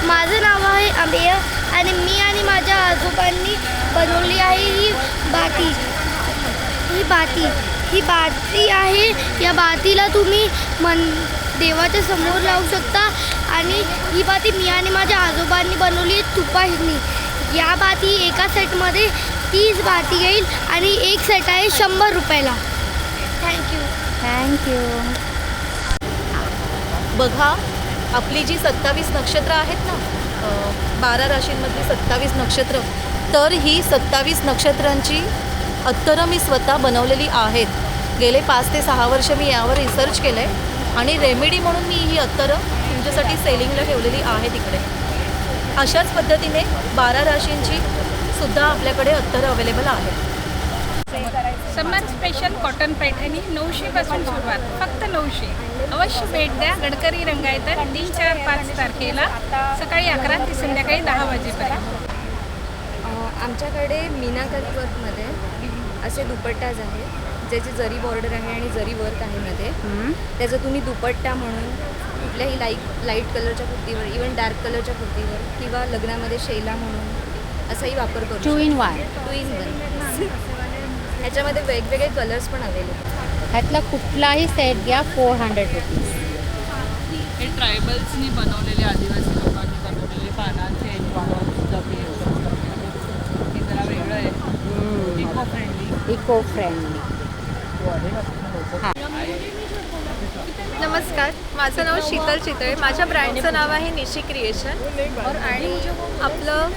माझं नाव आहे अमेय आणि मी आणि माझ्या आजोबांनी बनवली आहे ही बाती आहे. या बातीला तुम्ही देवाच्या समोर लावू शकता आणि ही बाती मी आणि माझ्या आजोबांनी बनवली आहे तुपानी. या बाती एका सेटमध्ये 30 बाती येईल आणि एक सेट आहे 100 रुपयाला. थँक्यू. बघा, आपली जी 27 नक्षत्र आहेत ना, 12 राशींमधली 27 नक्षत्र, तर ही 27 नक्षत्रांची अत्तरं मी स्वतः बनवलेली आहेत. गेले 5 ते 6 वर्ष मी यावर रिसर्च केलं आहे आणि रेमेडी म्हणून मी ही अत्तरं तुमच्यासाठी सेलिंगला ठेवलेली आहे तिकडे. अशाच पद्धतीने 12 राशींची सुद्धा आपल्याकडे अत्तरं अवेलेबल आहेत. समर स्पेशल कॉटन पैठणी 900पासून सुरुवात, फक्त 900. अवश्य भेट द्या. गडकरी रंगायतन 3, 4, 5 तारखेला सकाळी 11 ते संध्याकाळी 10 वाजेपर्यंत. आमच्याकडे मीनाकारी वर्कमध्ये असे दुपट्टाज आहेत ज्याची जरी बॉर्डर आहे आणि जरी वर्क आहे मध्ये. त्याचा तुम्ही दुपट्टा म्हणून कुठल्याही लाईट कलरच्या कुर्तीवर, इवन डार्क कलरच्या कुर्तीवर किंवा लग्नामध्ये शेला म्हणून असाही वापर करू. 2 in 1. ह्याच्यामध्ये वेगवेगळे कलर्स पण अवेलेबल. ह्यातला कुठलाही सेट घ्या 400 रुपीज. हे ट्रायबल्सनी बनवलेले, आदिवासी लोकांनी बनवलेले पानांचे डबे. हे जरा वेगळं आहे, इको फ्रेंडली. नमस्कार, माझं नाव शीतल चितळे. माझ्या ब्रँडचं नाव आहे निशी क्रिएशन आणि आपलं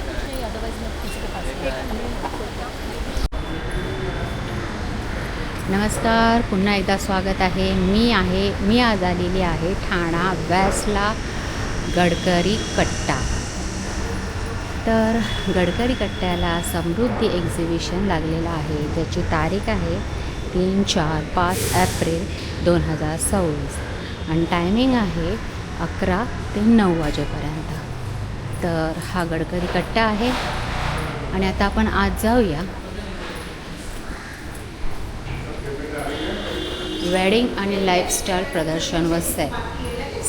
नमस्कार, पुन्हा एकदा स्वागत आहे. मी आज आलेली आहे ठाणा वेस्टला गडकरी कट्टा. तर गडकरी कट्ट्याला समृद्धी एक्झिबिशन लागलेलं आहे. त्याची तारीख आहे 3, 4, 5 एप्रिल 2026 आणि टायमिंग आहे 11 ते 9 वाजेपर्यंत. तर हा गडकरी कट्टा आहे आणि आता आपण आज जाऊया वेडिंग आणि लाईफस्टाईल प्रदर्शन व सेल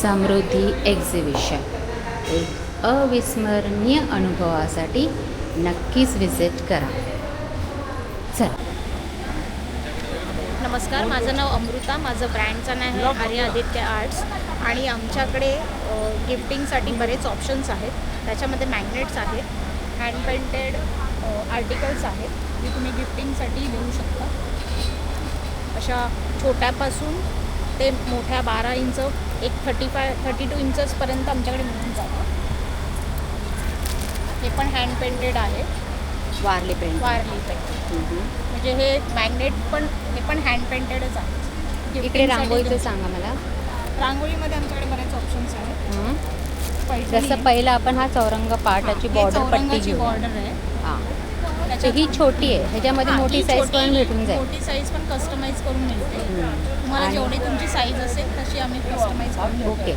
समृद्धी एक्झिबिशन. एक अविस्मरणीय अनुभवासाठी नक्कीच विजिट करा. चल. नमस्कार, माझं नाव अमृता. माझं ब्रँडचं नाव आहे आर्य आदित्य आर्ट्स आणि आमच्याकडे गिफ्टिंगसाठी बरेच ऑप्शन्स आहेत. त्याच्यामध्ये मॅग्नेट्स आहेत, हँड पेंटेड आर्टिकल्स आहेत जे तुम्ही गिफ्टिंगसाठी देऊ शकता. अशा छोट्यापासून ते मोठ्या 12 इंच, एक 32 इंचेसपर्यंत आमच्याकडे मिळून जातं. हे पण हँड पेंटेड आहे, वारली पेंट. म्हणजे हे मॅग्नेट पण, हे पण हँड पेंटेडच आहे. इकडे रांगोळीचं सांगा मला. रांगोळीमध्ये आमच्याकडे बरेच ऑप्शन्स आहेत. जसं पहिलं आपण हा चौरंग पाटाची बॉर्डर पट्टी घेऊ. बॉर्डर आहे. हां, ही छोटी आहे. ह्याच्यामध्ये मोठी साईज पण भेटून जाईल. मोठी साईज पण कस्टमाइज करून मिळते. तुम्हाला जेवढी तुमची साईज असेल तशी आम्ही कस्टमाइज करून. ओके.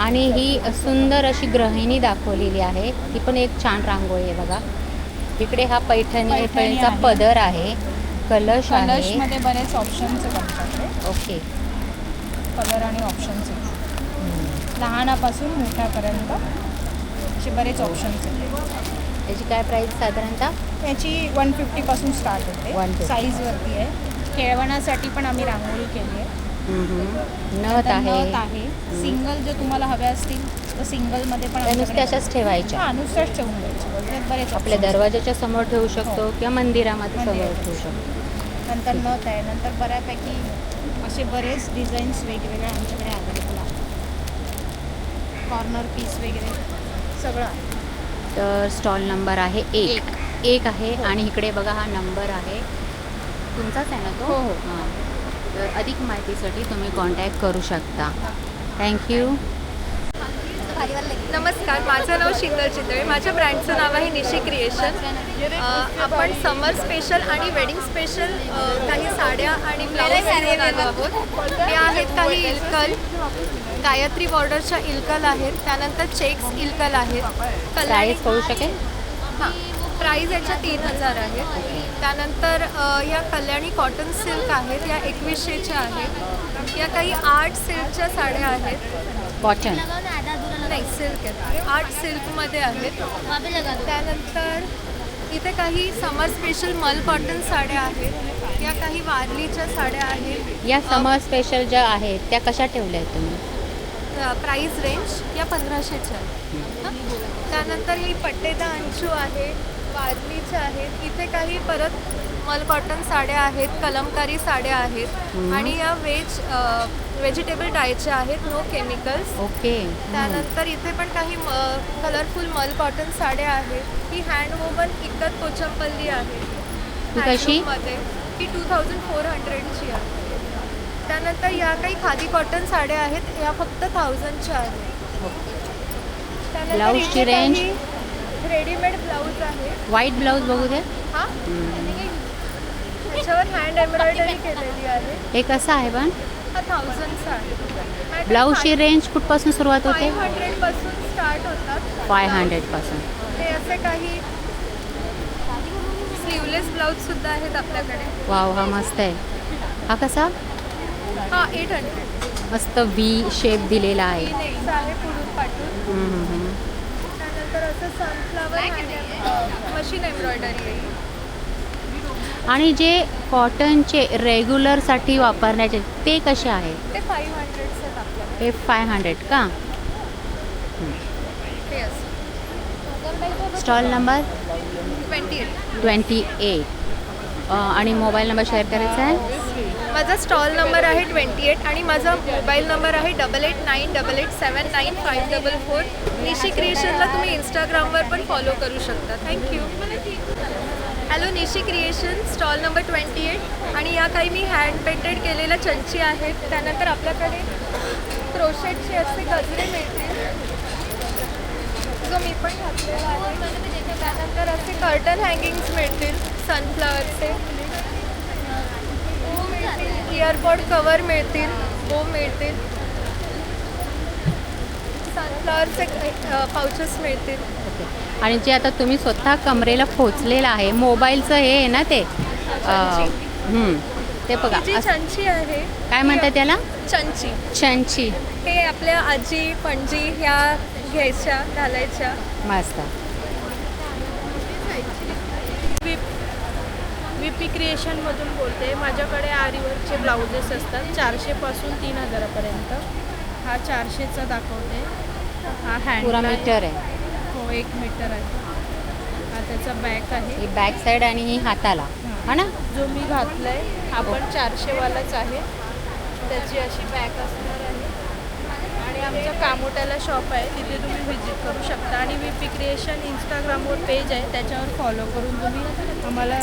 आणि ही सुंदर अशी गृहिणी दाखवलेली आहे. ती पण एक छान रांगोळी आहे बघा. इकडे हा पैठणीचा पदर आहे, कलश आहे. कलशमध्ये बरेच ऑप्शन्स आहेत आमच्याकडे. ओके. कलर आणि ऑप्शन्स आहेत, लहानापासून मोठ्यापर्यंत असे बरेच ऑप्शन्स आहेत. याची काय प्राईस साधारणतः? याची 150पासून स्टार्ट होते. 150. साईजवरती आहे. खेळवण्यासाठी पण आम्ही रांगोळी केली आहे. नथ आहे. सिंगल जर तुम्हाला हव्या असतील तर सिंगलमध्ये पण नुसत्या अशाच ठेवायच्या. हां, नुसत्याच ठेवून द्यायच्या. बरेच आपल्या दरवाजाच्या समोर ठेवू शकतो किंवा मंदिरामध्ये समोर ठेवू शकतो. नंतर नथ आहे. नंतर बऱ्यापैकी असे बरेच डिझाईन्स वेगवेगळे आमच्याकडे अवेलेबल आहेत. कॉर्नर पीस वगैरे सगळं आहे. तर स्टॉल नंबर आहे 1 आहे. आणि इकडे बघा हा नंबर आहे तुमचाच आहे ना तो? हो. हां. तर अधिक माहितीसाठी तुम्ही कॉन्टॅक्ट करू शकता. थँक्यू. नमस्कार, माझं नाव शीतल चितळे. माझ्या ब्रँडचं नाव आहे निशी क्रिएशन. आपण समर स्पेशल आणि वेडिंग स्पेशल काही साड्या आणि ब्लाऊज घेऊन आलो आहोत. हे आहेत काही इल्कल, गायत्री बॉर्डरच्या इल्कल आहेत. त्यानंतर चेक्स इल्कल आहेत. प्राईस कळू शकेल? हां, प्राईज याच्या 3000 आहेत. त्यानंतर या कल्याणी कॉटन सिल्क आहेत, या 2100च्या आहेत. या काही आर्ट सिल्कच्या साड्या आहेत. कॉटन नाही सिल्क आहेत, आर्ट सिल्कमध्ये आहेत. त्यानंतर इथे काही समर स्पेशल मल कॉटन साड्या आहेत, या काही वारलीच्या साड्या आहेत. या समर स्पेशल ज्या आहेत त्या कशा ठेवल्या आहेत तुम्ही? प्राईस रेंज या 1500च्या आहेत. त्यानंतर ही पट्टेदा अंशू आहे, वारलीच्या आहेत. इथे काही परत मल कॉटन साड्या आहेत, कलमकारी साड्या आहेत आणि या व्हेजिटेबल डायच्या आहेत, नो केमिकल्स. ओके. त्यानंतर इथे पण काही कलरफुल मल कॉटन साड्या आहेत. ही हँडवोवन इकत पोचमपल्ली आहे. ही कशी? मध्ये ही 2400ची आहे. त्यानंतर या काही खादी कॉटन साड्या आहेत, या फक्त 1000च्या आहेत. त्यानंतर ब्लाऊजची इथे रेंज? काही रेडीमेड ब्लाऊज आहे. व्हाईट ब्लाऊज बघू दे. हा त्याच्यावर हँड एम्ब्रॉयडरी केलेली आहे. हे कसं आहे पण? हा 1000चा आहे. ब्लाऊजची रेंज कुठपासून सुरुवात होते? 500 पासून स्टार्ट होतात. 500 पासून. ते असे काही स्लीवलेस ब्लाऊज सुद्धा आहेत आपल्याकडे. वाव, हा मस्त आहे. हा कसा? हा 800 मस्त व्ही शेप दिलेला आहे. नेक्स्ट आहे पुढून पाठून. त्यानंतर असं सनफ्लावर मशीन एम्ब्रॉयडरी आहे. आणि जे कॉटनचे रेग्युलरसाठी वापरण्याचे ते कसे आहेत? ते 500 आहेत आपल्याकडे. हे 500 का? ते असं स्टॉल नंबर 28. 28. आणि मोबाईल नंबर शेअर करायचा आहे? माझा स्टॉल नंबर आहे 28 आणि माझा मोबाईल नंबर आहे 8898879544. निशी क्रिएशनला तुम्ही इंस्टाग्रामवर पण फॉलो करू शकता. थँक्यू. हॅलो निशी क्रिएशन, स्टॉल नंबर 28. आणि या काही मी हँड पेंटेड केलेल्या चंची आहेत. त्यानंतर आपल्याकडे क्रोशेटचे असे गजरे मिळतील, जो मी पण घातलेला आहे. त्यानंतर असे कर्टन हँगिंग्स मिळतील सनफ्लॉवरचे. इयरपॉड कवर मिळतील, बो मिळतील. सनफ्लॉवरचे पाउचेस मिळतील. आणि जे आता तुम्ही स्वतः कमरेला खोचलेलं आहे मोबाईलचं हे आहे ना ते ते बघा. ही जी चंची आहे, काय म्हणतात त्याला? चंची. चंची. हे आपल्या आजी पणजी ह्या घ्यायच्या, घालायच्या. मस्त. VP क्रिएशनमधून बोलते. माझ्याकडे आरीवर्कचे ब्लाउजेस असतात 400पासून 3000पर्यंत. हा 400चा दाखवते. हा पुरा हँड मीटर आहे. हो 1 मीटर आहे. हा त्याचा बॅक आहे. ही बॅक साईड आणि ही हाताला, हा ना? जो मी घातलाय हा पण 400वालाच आहे. त्याची अशी बॅक असणार आहे. आणि आमचं कामोट्याला शॉप आहे, तिथे तुम्ही व्हिजिट करू शकता. आणि VP क्रिएशन इंस्टाग्रामवर पेज आहे, त्याच्यावर फॉलो करून तुम्ही आम्हाला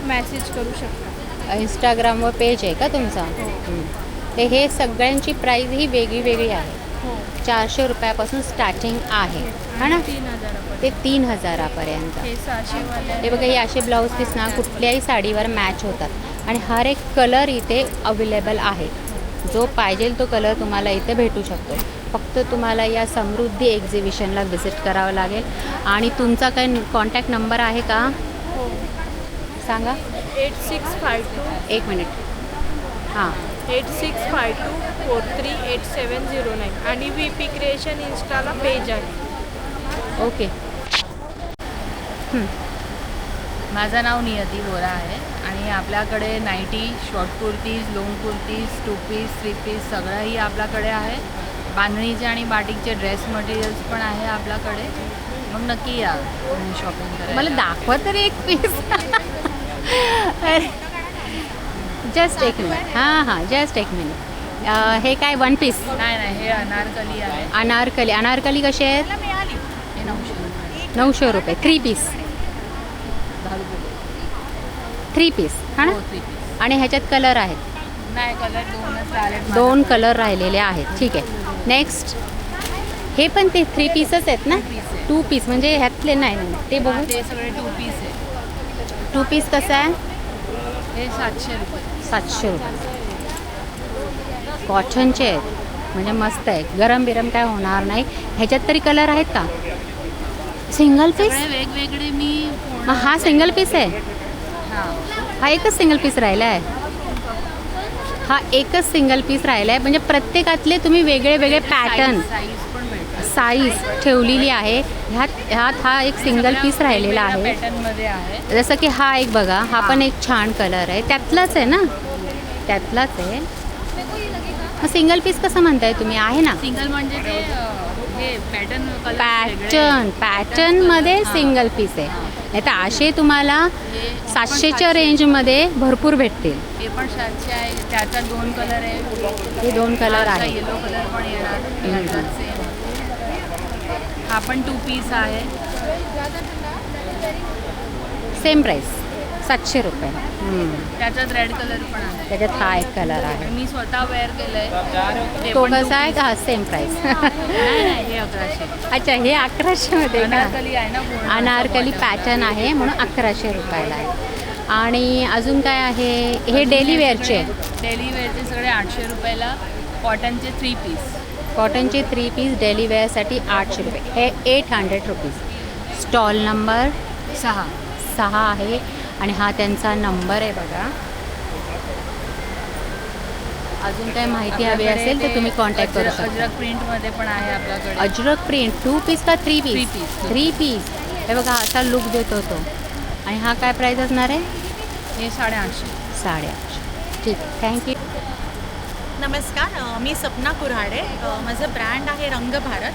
मेसेज करू शकता. इंस्टाग्रामवर पेज आहे का तुमचा? ते हे सगळ्यांची प्राईस ही वेगळी वेगळी आहे. हो 400 रुपयापासून स्टार्टिंग आहे, हा ना? 3000पर्यंत. ते 3000पर्यंत. हे 600वाले हे बघा, हे असे ब्लाऊज पीस ना कुठल्याही साडीवर मॅच होतात आणि हर एक कलर इथे अवेलेबल आहे. जो पाहिजे तो कलर तुम्हाला इथे भेटू शकतो. फक्त तुम्हाला या समृद्धी एक्झिबिशनला व्हिजिट करावं लागेल. आणि तुमचा काही कॉन्टॅक्ट नंबर आहे का? हो सांगा. 8652 एक मिनिट. हां. 8652438709 आणि VP क्रिएशन इंस्टाला पेज आहे. ओके. माझं नाव नियती बोरा आहे आणि आपल्याकडे nighty, short kurtis, long kurtis, 2 piece, 3 piece सगळंही आपल्याकडे आहे. बांधणीचे आणि बाटिकचे ड्रेस मटेरियल्स पण आहे आपल्याकडे. मग नक्की या तुम्ही शॉपिंग करायला. मला दाखवा तरी एक पीस. जस्ट एक मिनिट. हां, जस्ट एक मिनिट. हे काय 1 पीस? नाही, हे अनारकली आहे. अनारकली कसे आहेत? हे 900 रुपये. 3 पीस. 3 पीस, हा ना? 3 पीस. आणि ह्याच्यात कलर आहेत? नाही, कलर 2च राहिले. 2 कलर राहिलेले आहेत. ठीक आहे. नेक्स्ट. हे पण ते 3 पीसच आहेत ना? 2 पीस म्हणजे ह्यातले नाही ते बघू. ते सगळे 2 पीस आहे. 2 पीस कसं आहे? हे 700 रुपये. 700 रुपये. कॉटनचे आहेत म्हणजे मस्त आहे. गरम बिरम काय होणार नाही. ह्याच्यात तरी कलर आहेत का? Single piece? सगळे वेगवेगळे मी हा सिंगल पीस आहे. हां, हा एकच सिंगल पीस राहिला आहे. हा एकच सिंगल पीस राहिला आहे म्हणजे प्रत्येकातले तुम्ही वेगळे वेगळे पॅटर्न. साईज पण भेटतात. साईज ठेवलेली आहे. ह्यात हा एक सिंगल पीस राहिलेला आहे. पॅटर्नमध्ये आहे. जसं की हा एक बघा, हा पण एक छान कलर आहे. त्यातलाच आहे ना, त्यातलाच आहे. मग सिंगल पीस कसं म्हणताय तुम्ही? आहे ना सिंगल म्हणजे ते हे पॅटर्न पॅटर्नमध्ये सिंगल पीस आहे. नाही तर असे तुम्हाला 700च्या रेंजमध्ये भरपूर भेटतील. हे पण 700 आहे. त्याचा 2 कलर आहे. हे 2 कलर आहे. येलो कलर पण येणार. हा पण 2 पीस आहे. सेम प्राईस 700 रुपये. त्याच्यात रेड कलर पण आहे. त्याच्यात हा एक कलर आहे. मी स्वतः वेअर केलंय. तो कसा आहे का? Same price. नाही, हे 1100. अच्छा, हे 1100मध्ये का? अनारकली आहे ना पूर्ण. अनारकली पॅटर्न आहे म्हणून 1100 रुपयाला आहे. आणि अजून काय आहे? हे डेली वेअरचे. डेली वेअरचे सगळे 800 रुपयाला. कॉटनचे 3 पीस. कॉटनचे 3 पीस डेली वेअरसाठी 800 रुपये. हे 800 रुपीज. स्टॉल नंबर 6 आहे आणि हा त्यांचा नंबर आहे बघा. अजून काय माहिती हवी असेल तर तुम्ही कॉन्टॅक्ट करू शकता. अजरक प्रिंटमध्ये पण आहे आपल्याकडे. अजरक प्रिंट 2 पीस का 3 पीस? 3 पीस. 3 पीस. हे बघा, असा लुक देतो तो. आणि हा काय प्राईस असणार आहे? हे 850. 850. ठीक, थँक्यू. नमस्कार, मी सपना कुऱ्हाडे. माझं ब्रँड आहे रंग भारत.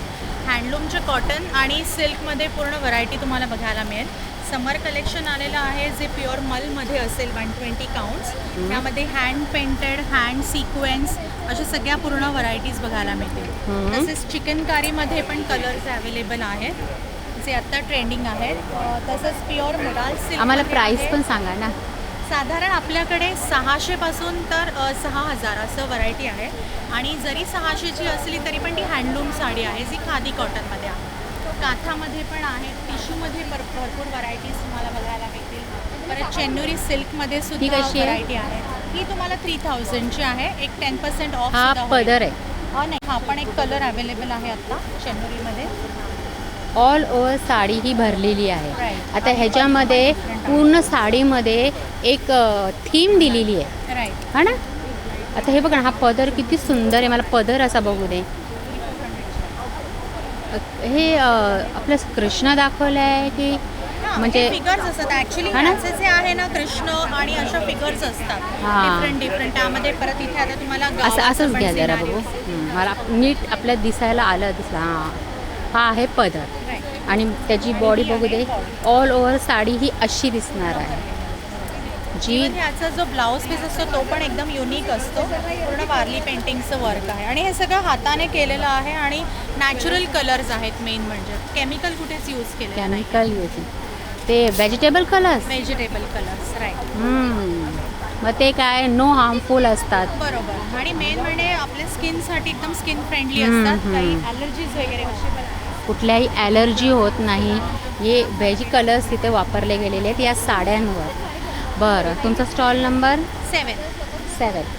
हँडलूमचे कॉटन आणि सिल्कमध्ये पूर्ण व्हरायटी तुम्हाला बघायला मिळेल. समर कलेक्शन आलेलं आहे जे प्युअर मलमध्ये असेल 120 काउंट्स. त्यामध्ये हँड पेंटेड, हँड सिक्वेन्स अशा सगळ्या पूर्ण व्हरायटीज बघायला मिळतील. तसेच चिकनकारीमध्ये पण कलर्स अवेलेबल आहेत जे आत्ता ट्रेंडिंग आहेत. तसंच प्युअर मोडाल सिल्क. आम्हाला प्राईस पण सांगा ना. साधारण आपल्याकडे 600 पासून तर 6000 असं व्हरायटी आहे. आणि जरी 600ची असली तरी पण ती हँडलूम साडी आहे जी खादी कॉटनमध्ये आहे. काथामध्ये पण आहे. टिश्यूमध्ये भरपूर व्हरायटीज तुम्हाला बघायला मिळतील. परत चेन्नरी सिल्कमध्ये सुद्धा कशी आहे? व्हरायटी आहे. ही तुम्हाला 3000ची आहे. एक 10% ऑफ. हा पदर आहे. नाही, हा पण एक कलर अवेलेबल आहे आत्ता चेन्नरीमध्ये. ऑल ओव्हर साडी ही भरलेली आहे. Right. आता ह्याच्यामध्ये पूर्ण साडीमध्ये एक थीम दिलेली आहे. राईट. हा ना. आता हे बघा ना, हा पदर किती सुंदर आहे. मला पदर असा बघू दे. हे आपलं कृष्ण दाखवलं आहे की म्हणजे फिगर्स असतात ॲक्च्युली. हा ना? जे आहे ना कृष्ण आणि अशा फिगर्स असतात हां. डिफरंट. त्यामध्ये परत इथे आता तुम्हाला असंच घ्या जरा बघू. मला नीट आपल्या दिसायला आलं दिसला. हा आहे पदर आणि त्याची बॉडी बघू दे. ऑल ओव्हर साडी ही अशी दिसणार आहे जी. याचा जो ब्लाऊज पीस असतो तो पण एकदम युनिक असतो. पूर्ण वारली पेंटिंगचं वर्क आहे आणि हे सगळं हाताने केलेलं आहे आणि नॅचरल कलर्स आहेत. मेन म्हणजे केमिकल कुठेच यूज केले. Chemical use. ते vegetable colours. Vegetable colours. Right. मग ते काय नो हार्मफुल असतात. बरोबर. आणि मेन म्हणजे आपल्या स्किनसाठी एकदम स्किन फ्रेंडली असतात. काही ॲलर्जीज वगैरे कुठल्याही ॲलर्जी होत नाही. हे व्हेजी कलर्स तिथे वापरले गेलेले आहेत या साड्यांवर. बरं, तुमचा स्टॉल नंबर 7.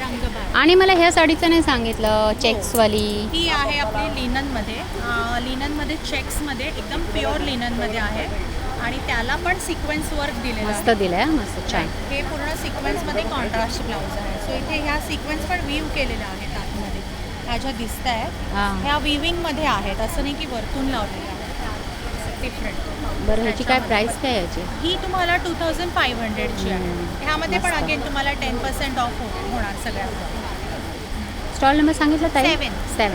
रंगभार. आणि मला ह्या साडीचं नाही सांगितलं. चेक्सवाली ही आहे आपली लिननमध्ये. लिननमध्ये चेक्समध्ये एकदम प्युअर लिननमध्ये आहे आणि त्याला पण सिक्वेन्स वर्क दिलेलं मस्त आहे. दिलं आहे. मस्त छान. हे पूर्ण सिक्वेन्समध्ये कॉन्ट्रास्ट ब्लाऊज आहे. सो इथे ह्या सिक्वेन्स पण वीव केलेल्या आहेत आतमध्ये. ह्या ज्या दिसत आहेत हां. ह्या विविंगमध्ये आहेत. असं नाही की वरतून लावलेल्या आहेत. डिफरंट. बरं, ह्याची काय प्राईस काय याची? ही तुम्हाला 2500ची आहे. ह्यामध्ये पण मस्त. अगेन तुम्हाला 10% ऑफ होणार सगळ्यात. स्टॉल नंबर सांगितलं ताई? 7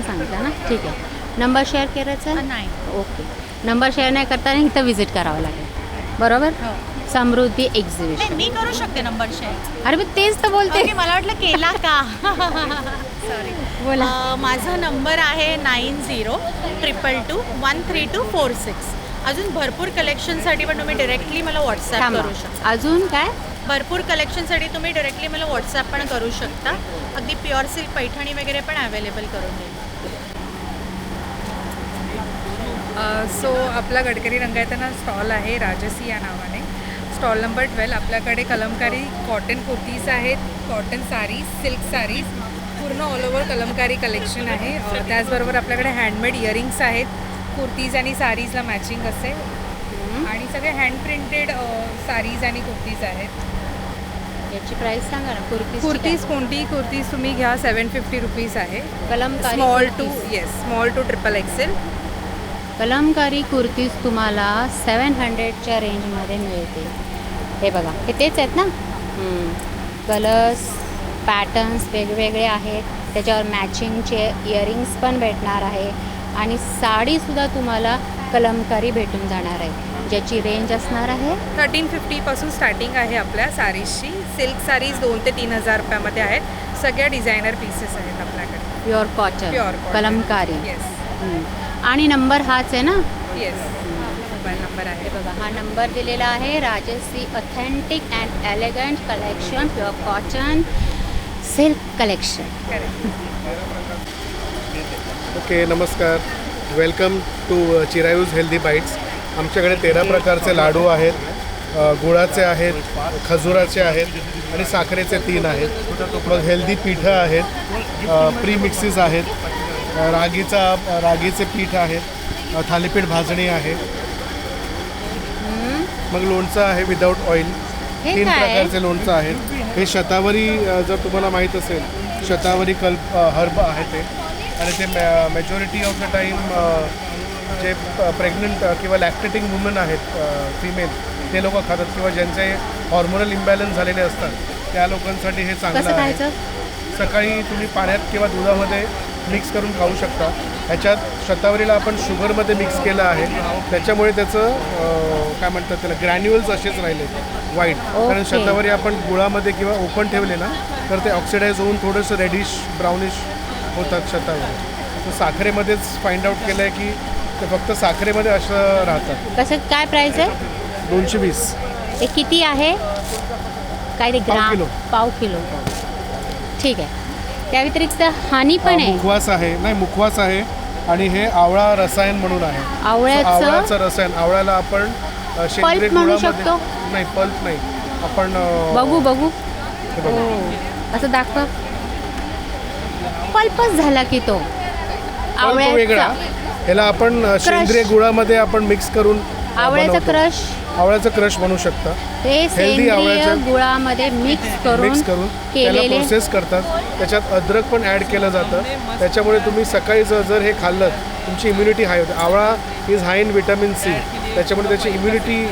सांगितलं ना. ठीक आहे. नंबर शेअर करायचा? नाही. ओके. नंबर शेअर नाही करताना इथं व्हिजिट करावं लागेल. बरोबर. हो. समृद्धी नाही, एक्झिबिशन. मी करू शकते नंबर शेअर. अरे मी तेच तर बोलते. ओके, मला वाटलं केला का. सॉरी. बोला. माझा नंबर आहे 9022213246. अजून भरपूर कलेक्शनसाठी पण तुम्ही डायरेक्टली मला व्हॉट्सॲप थांबा. करू शकता. अजून काय? भरपूर कलेक्शनसाठी तुम्ही डायरेक्टली मला व्हॉट्सॲप पण करू शकता. अगदी प्युअर सिल्क पैठणी वगैरे पण अवेलेबल करून देईल. सो आपला गडकरी रंगायताना स्टॉल आहे राजसी या नावाने. Stall number 12. आपल्याकडे कलमकारी कॉटन कुर्तीज आहेत, कॉटन सारीज, सिल्क सारीज, पूर्ण ऑल ओव्हर कलमकारी कलेक्शन आहे. त्याचबरोबर आपल्याकडे हँडमेड इयरिंग्स आहेत. कुर्तीज आणि सारीजला मॅचिंग असेल आणि सगळे हँड प्रिंटेड सारीज आणि कुर्तीज आहेत. याची प्राईस सांगा ना. कुर्तीज कोणती कुर्तीज तुम्ही घ्या 750 रुपीज आहे. Kalamkari small to kurtis. Small to XXL. Kalamkari kurtis तुम्हाला 700च्या रेंजमध्ये मिळते. हे बघा, हे तेच आहेत ना. कलर्स पॅटर्न्स वेगवेगळे आहेत. त्याच्यावर मॅचिंगचे इयरिंग्स पण भेटणार आहे आणि साडीसुद्धा तुम्हाला कलमकारी भेटून जाणार आहे, ज्याची रेंज असणार आहे 1350 पासून स्टार्टिंग आहे आपल्या सारीजची. सिल्क सारीज 2 ते 3,000 रुपयामध्ये आहेत. सगळ्या डिझायनर पीसेस आहेत आपल्याकडे. Pure cotton, Pure cotton. Kalamkari. Yes आणि नंबर हाच आहे ना. येस मोबाईल नंबर आहे. हे बघा, हा नंबर दिलेला आहे. Rajshree authentic and elegant collection, pure cotton silk collection. Okay, नमस्कार. Welcome to Chirayu's healthy bites. आमच्याकडे 13 प्रकारचे लाडू आहेत. गुळाचे आहेत, खजुराचे आहेत आणि साखरेचे 3 आहेत. मग हेल्दी पिठं आहेत, प्री मिक्सीज आहेत, रागीचे पीठ आहेत, थालीपीठ भाजणी आहे, मग लोणचं आहे विदाऊट ऑइल. हे 3 काय? प्रकारचे लोणचं आहेत. हे शतावरी, जर तुम्हाला माहीत असेल, शतावरी हर्ब आहे ते. आणि ते मेजॉरिटी ऑफ द टाईम जे प्रेग्नंट किंवा लॅक्टेटिंग वुमन आहेत, फिमेल, ते लोक खातात किंवा ज्यांचे हॉर्मोनल इम्बॅलन्स झालेले असतात त्या लोकांसाठी हे चांगलं कसं आहे. खायचं? सकाळी तुम्ही पाण्यात किंवा दुधामध्ये मिक्स करून खाऊ शकता. ह्याच्यात शतावरीला आपण शुगरमध्ये मिक्स केलं आहे, त्याच्यामुळे त्याचं काय म्हणतात त्याला, ग्रॅन्युअल्स असेच राहिले व्हाईट. कारण शतावरी आपण गुळामध्ये किंवा ओपन ठेवले ना तर ते ऑक्सिडाईज होऊन थोडंसं रेडिश ब्राउनिश होतात शतावरी. तर साखरेमध्येच फाइंड आउट केलं आहे की ते फक्त साखरेमध्ये असं राहतात. कसं काय प्राईस आहे? 220. हे किती आहे? काय ते पाव ग्राम? किलो. पाव किलो. ठीक आहे. त्या व्यतिरिक्त हानी पण आहे. मुखवास आहे, नाही मुखवास आहे. आणि हे आवळा रसायन म्हणून आहे. आवळ्याचं रसायन. आवळ्याला आपण सेंद्रिय पल्प म्हणू गुळामध्ये, शकतो? नाही पल्प नाही, आपण बघू हे बघा. असं दाखव. पल्पच झाला की तो पल्प वेगळा. ह्याला आपण सेंद्रिय गुळामध्ये आपण मिक्स करून आवळ्याचा बनवतो. क्रश. आवळ्याचं क्रश बनवू शकता. ते सेंद्रिय आवळ्याचं गुळामध्ये मिक्स मिक्स करून त्याला केलेले. प्रोसेस करतात. त्याच्यात अद्रक पण ॲड केलं जातं. त्याच्यामुळे तुम्ही सकाळी जर हे खाल्लं तुमची इम्युनिटी हाय होते. आवळा is high in vitamin C, त्याच्यामुळे त्याची इम्युनिटी,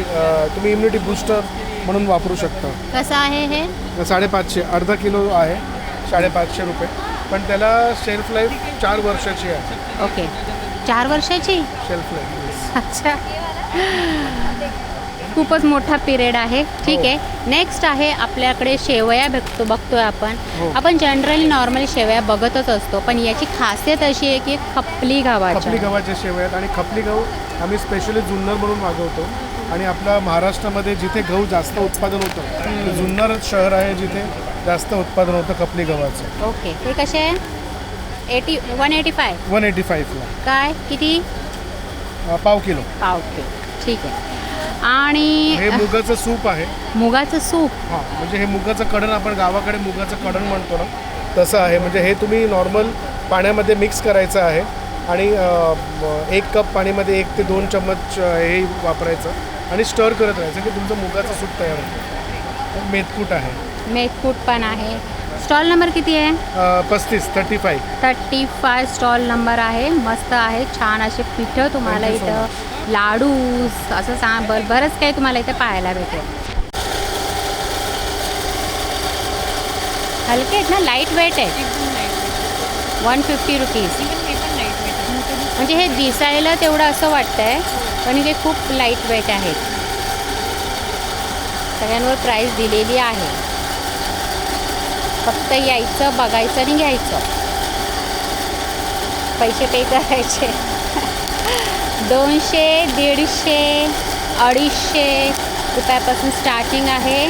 तुम्ही इम्युनिटी बूस्टर म्हणून वापरू शकता. कसं आहे हे? 550, अर्धा किलो आहे, 550 रुपये. पण त्याला शेल्फ लाईफ 4 वर्षाची आहे. ओके, 4 वर्षाची शेल्फ लाईफ. अच्छा, खूपच मोठा पिरियड आहे. ठीक आहे. नेक्स्ट आहे आपल्याकडे शेवया बघतोय आपण. आपण जनरली नॉर्मली शेवया बघतच असतो, पण याची खासियत अशी आहे की खपली खपली गव्हाच्या शेवया आहेत. आणि खपली गहू आम्ही स्पेशली जुन्नर म्हणून मागवतो. आणि आपल्या महाराष्ट्रामध्ये जिथे गहू जास्त उत्पादन होतं ते जुन्नर शहर आहे जिथे जास्त उत्पादन होतं खपली गव्हाचं. ओके, हे कसे आहे? 185. 185ला. काय किती? पाव किलो. पाव किलो. ठीक आहे. आणि हे मुगाचं सूप आहे. मुगाचं सूप. हां, म्हणजे हे मुगाचं कडण, आपण गावाकडे मुगाचं कडण म्हणतो ना, तसं आहे. म्हणजे हे तुम्ही नॉर्मल पाण्यामध्ये मिक्स करायचं आहे आणि 1 कप पाणीमध्ये 1 ते 2 चम्मच हे वापरायचं आणि स्टर करत राहायचं की तुमचं मुगाचं सूप तयार होतं. मेथकूट आहे. मेथकूट पण आहे. स्टॉल नंबर किती आहे? 35 स्टॉल नंबर आहे. मस्त आहे. छान असे पिठं तुम्हाला इथं, लाडू असं बरंच काही तुम्हाला इथं पाहायला भेटेल. हलके आहेत ना, लाईट वेट आहे. 150 रुपीज. म्हणजे हे दिसायला तेवढं असं वाटतंय, पण हे खूप लाईट वेट आहेत. सगळ्यांवर प्राईस दिलेली आहे. फक्त यायचं, बघायचं आणि घ्यायचं. पैसे पे करायचे. 200, 150, 250 रुपयापासून स्टार्टिंग आहे.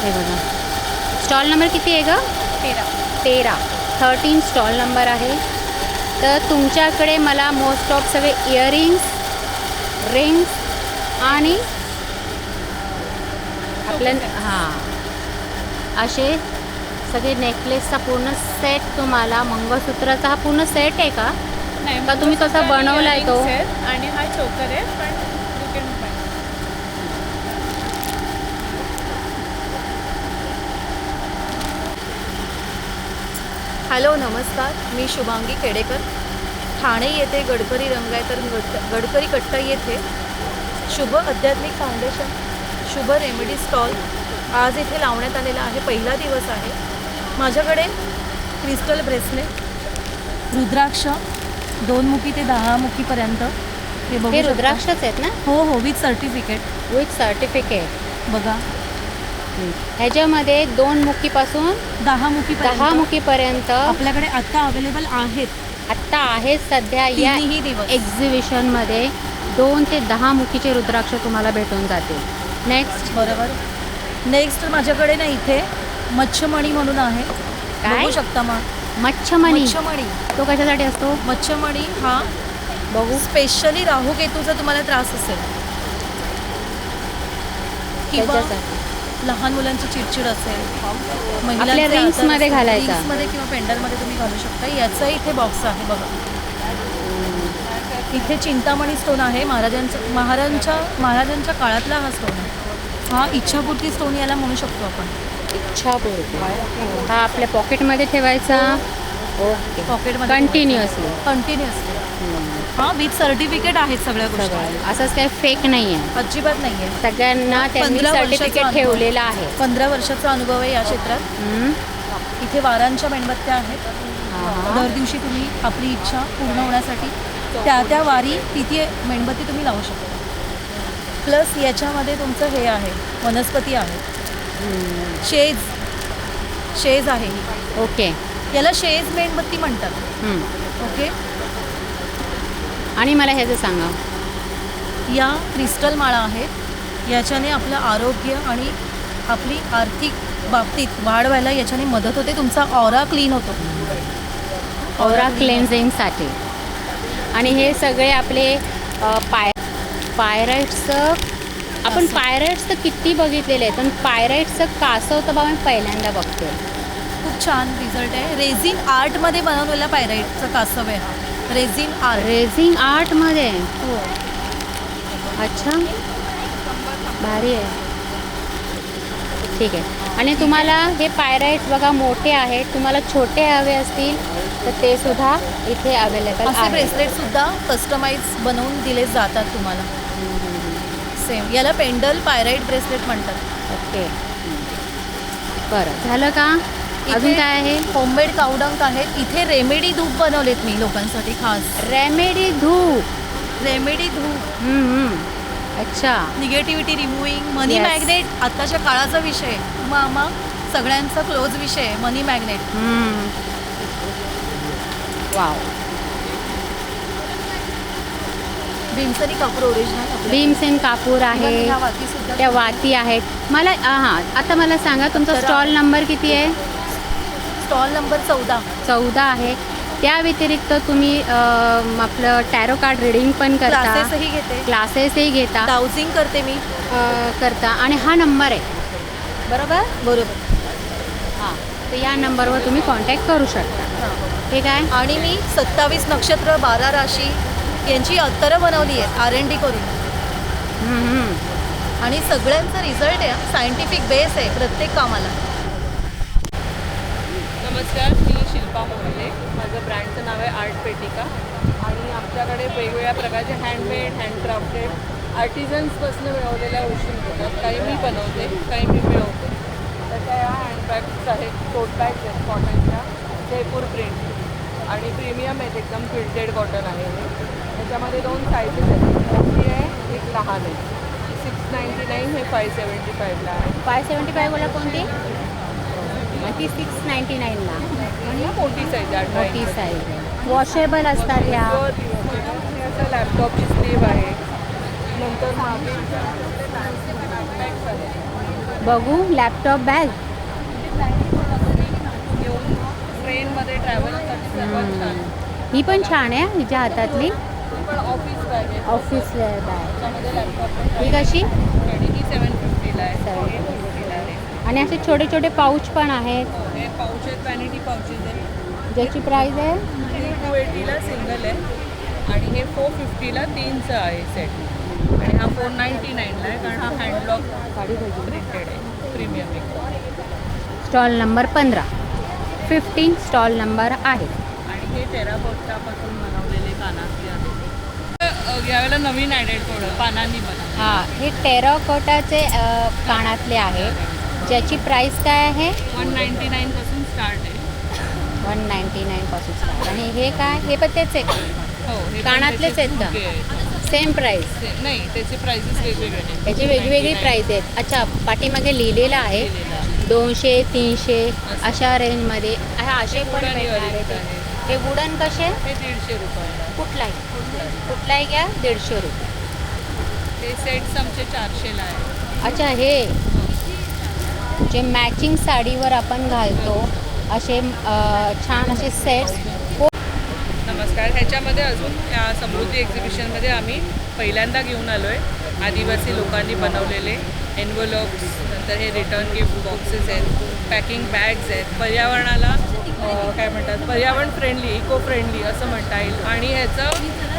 हे बघा, स्टॉल नंबर किती आहे गं? 13 स्टॉल नंबर आहे. तर तुमच्याकडे मला मोस्ट ऑफ सगळे इयरिंग्स, रिंग्स आणि आपलं असे सगळे नेकलेसचा पूर्ण सेट तुम्हाला, मंगळसूत्राचा हा पूर्ण सेट आहे का? नाही, का तुम्ही कसा बनवलाय तो? earrings आहेत आणि हा चोकर आहे, पण you can buy. हॅलो नमस्कार, मी शुभांगी खेडेकर. ठाणे येथे गडकरी रंगायतर गडकरी कट्टा येथे शुभ आध्यात्मिक फाउंडेशन शुभ रेमेडी स्टॉल आज इथे लावण्यात आलेला आहे. पहिला दिवस आहे. माझ्याकडे क्रिस्टल ब्रेसलेट, रुद्राक्ष 2 मुखी ते 10 मुखीपर्यंत हे बघू हे शकता. रुद्राक्षच आहेत ना? हो हो, विथ सर्टिफिकेट. With certificate. बघा, ह्याच्यामध्ये 2 मुखीपासून 10 मुखी 10 मुखीपर्यंत आपल्याकडे आत्ता अवेलेबल आहेत. आत्ता आहेत सध्या या तिन्ही दिवस. एक्झिबिशनमध्ये 2 ते 10 मुखीचे रुद्राक्ष तुम्हाला भेटून जातील. नेक्स्ट. बरोबर. नेक्स्ट माझ्याकडे ना इथे मच्छमणी म्हणून आहे. काय? बघू शकता मग. मच्छमणी. मच्छमणी. तो कशासाठी असतो? मच्छमणी हा बघू. स्पेशली राहूकेतूचा तुम्हाला त्रास असेल किंवा त्याच्यासाठी. लहान मुलांची चिडचिड असेल, आपल्या रिंग्समध्ये घालायचा. रिंग्समध्ये किंवा पेंडलमध्ये तुम्ही घालू शकता. याचा इथे बॉक्स आहे बघा. इथे चिंतामणी स्टोन आहे. महाराजांच्या काळातला हा स्टोन आहे. हा इच्छापूर्ती स्टोन याला म्हणू शकतो आपण. इच्छापूर्ती. हा आपल्या पॉकेटमध्ये ठेवायचा. ओके. पॉकेटमध्ये कंटिन्युअसली. हा विथ सर्टिफिकेट आहेत सगळ्या गोष्टी. असंच काही फेक नाही आहे. अजिबात नाही आहे. सगळ्यांना त्यांनी 15 वर्षाचा सर्टिफिकेट अनुभव. ठेवलेलं आहे. 15 वर्षाचा अनुभव आहे या क्षेत्रात. इथे वारांच्या मेणबत्त्या आहेत. दर दिवशी तुम्ही आपली इच्छा पूर्ण होण्यासाठी त्या वारी तिथे मेणबत्ती तुम्ही लावू शकता. प्लस याच्यामध्ये तुमचं हे आहे, वनस्पती आहे. शेज आहे ही. ओके. याला शेज मेणबत्ती म्हणतात. ओके. आणि मला ह्याचं सांगा. या क्रिस्टल माळा आहेत. याच्याने आपलं आरोग्य आणि आपली आर्थिक बाबतीत वाढ व्हायला याच्याने मदत होते. तुमचा ऑरा क्लीन होतो. ऑरा क्लेन्झिंगसाठी. आणि हे सगळे आपले पायराईट्सचं आपण पायराईट्सचं किती बघितलेले आहेत, पण पायराईट्सचं कासव तर बाबा मी पहिल्यांदा बघते. खूप छान रिझल्ट आहे. रेझिन आर्टमध्ये बनवलेला पायराईटचा कासव आहे हा. रेझिन आर्टमध्ये. हो. अच्छा, भारी आहे. ठीक आहे. आणि तुम्हाला हे पायराईट्स बघा मोठे आहेत. तुम्हाला छोटे हवे असतील तर ते सुद्धा इथे अवेलेबल असे आहेत. ब्रेसलेट सुद्धा कस्टमाइज बनवून दिले जातात तुम्हाला. सेम याला पेंडल पायराईट ब्रेसलेट म्हणतात. ओके. बरं झालं का? अजून काय आहे? होममेड कावडंक आहेत. इथे रेमेडी धूप बनवलेत मी लोकांसाठी खास. रेमेडी धूप. अच्छा. निगेटिव्हिटी रिमूव्हिंग, मनी Yes. मॅग्नेट आताच्या काळाचा विषय. मामा सगळ्यांचा क्लोज विषय आहे मनी मॅग्नेट. वाव. भीमसनी कापूर ओरिजिनल. भीमसेन कापूर आहे. ह्या वाती सुद्धा. त्या वाती आहेत. मला आता मला सांगा तुमचा स्टॉल नंबर किती आहे? स्टॉल नंबर 14 आहे. त्या व्यतिरिक्त तुम्ही आपलं टॅरो कार्ड रिडिंग पण करता. क्लासेसही घेते. क्लासेसही घेता. डाउजिंग करते मी. करता. आणि हा नंबर आहे बरोबर. हां, तर या नंबरवर तुम्ही कॉन्टॅक्ट करू शकता. ठीक आहे. आणि मी 27 नक्षत्र 12 राशी यांची अत्तरं बनवली आहेत R&D करून. आणि सगळ्यांचा रिझल्ट आहे. सायंटिफिक बेस आहे प्रत्येक कामाला. नमस्कार, मी शिल्पा मोहले. माझं ब्रँडचं नाव आहे आर्ट पेटिका. आणि आमच्याकडे वेगवेगळ्या प्रकारचे हँडमेड, हँडक्राफ्टेड आर्टिझन्सपासून मिळवलेल्या गोष्टी मिळतात. काही मी बनवते, काही मी मिळवते. त्याच्या या हँडबॅग्स आहेत, टोट बॅग्स आहेत कॉटनच्या, जयपूर प्रिंट आणि प्रीमियम आहेत एकदम. फिल्टेड कॉटन आहे हे. त्याच्यामध्ये 2 साईजेस आहेत, मोठी आहे, एक लहान आहे. 699 हे 575ला आहे. 575 बोला कोणती? ती 699ला. आणि मोठी साईज आहे, मोठी साईज आहे. वॉशेबल असतात ह्या. हे असं लॅपटॉपची स्लीव आहे. नंतर मागे बॅग्स आहेत. बघू लॅपटॉप बॅग. घेऊन ट्रेनमध्ये ट्रॅव्हलसाठी सर्वात छान. ही पण छान आहे हिच्या हातातली. पण ऑफिस बॅग आहे. Office wear bag. त्याच्यामध्ये लॅपटॉप ही कशी? ही 750ला आहे. 750ला आहे. आणि असे छोटे छोटे पाऊच पण आहेत, हे पाऊच आहेत, वॅनिटी पाऊचेस आहेत. ज्याची प्राईस आहे हे 280ला सिंगल आहे आणि हे 450ला 3चं आहे सेट. आणि हा 499ला आहे कारण हा हँडलॉक प्रिंटेड आहे, प्रीमियम एक. स्टॉल नंबर 15 स्टॉल नंबर आहे. आणि हे टेराकोटापासून बनवलेले कानातले आहेत. यावेळेला नवीन ॲडेड थोडं पानांनी बनवलं. हां, हे टेराकोटाचे कानातले आहे, ज्याची प्राईस काय आहे? 199पासून स्टार्ट आहे. 199 पासून स्टार्ट. आणि हे काय? हे पण तेच आहे का? हो, हे पण कानातलेच त्याचे आहेत का? फुगे आहेत. Same price? नाही, त्याचे प्राइसेस वेगवेगळे आहेत. त्याची वेगवेगळी प्राईस आहेत. अच्छा, पाठीमागे लिहिलेलं आहे 200 300 अशा रेंजमध्ये. असे पण भेटणार आहेत. हे वुडन कसे? हे 150 रुपयाला. कुठलाही घ्या 150 रुपये. हे सेट्स आमचे 400ला आहे. अच्छा, हे जे मॅचिंग साडीवर आपण घालतो असे छान असे सेट्स. नमस्कार. ह्याच्यामध्ये अजून या समृद्धी एक्झिबिशनमध्ये आम्ही पहिल्यांदा घेऊन आलो आहे आदिवासी लोकांनी बनवलेले एन्व्हलॉप्स, नंतर हे रिटर्न गिफ्ट बॉक्सेस आहेत, पॅकिंग बॅग्स आहेत, पर्यावरणाला काय म्हणतात, पर्यावरण फ्रेंडली, इको फ्रेंडली असं म्हणता येईल. आणि ह्याचा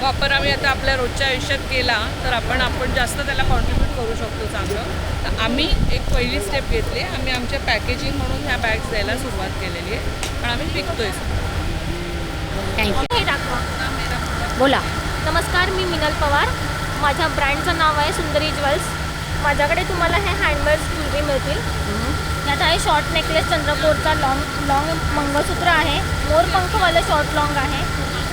वापर आम्ही आता आपल्या रोजच्या आयुष्यात केला तर आपण जास्त त्याला कॉन्ट्रीब्यूट करू शकतो चांगलं. तर आम्ही एक पहिली स्टेप घेतली. आम्ही आमच्या पॅकेजिंग म्हणून ह्या बॅग्स द्यायला सुरुवात केलेली आहे, पण आम्ही विकतोय. थँक्यू. हे दाखवा. बोला. नमस्कार, मी मिनल पवार. माझ्या ब्रँडचं नाव आहे सुंदरी ज्वेल्स. माझ्याकडे तुम्हाला हे हँडमेड ज्वेलरी मिळतील. यात आहे शॉर्ट नेकलेस चंद्रकोरचा, लॉंग मंगळसूत्र आहे, मोरपंखवालं शॉर्ट लॉंग आहे,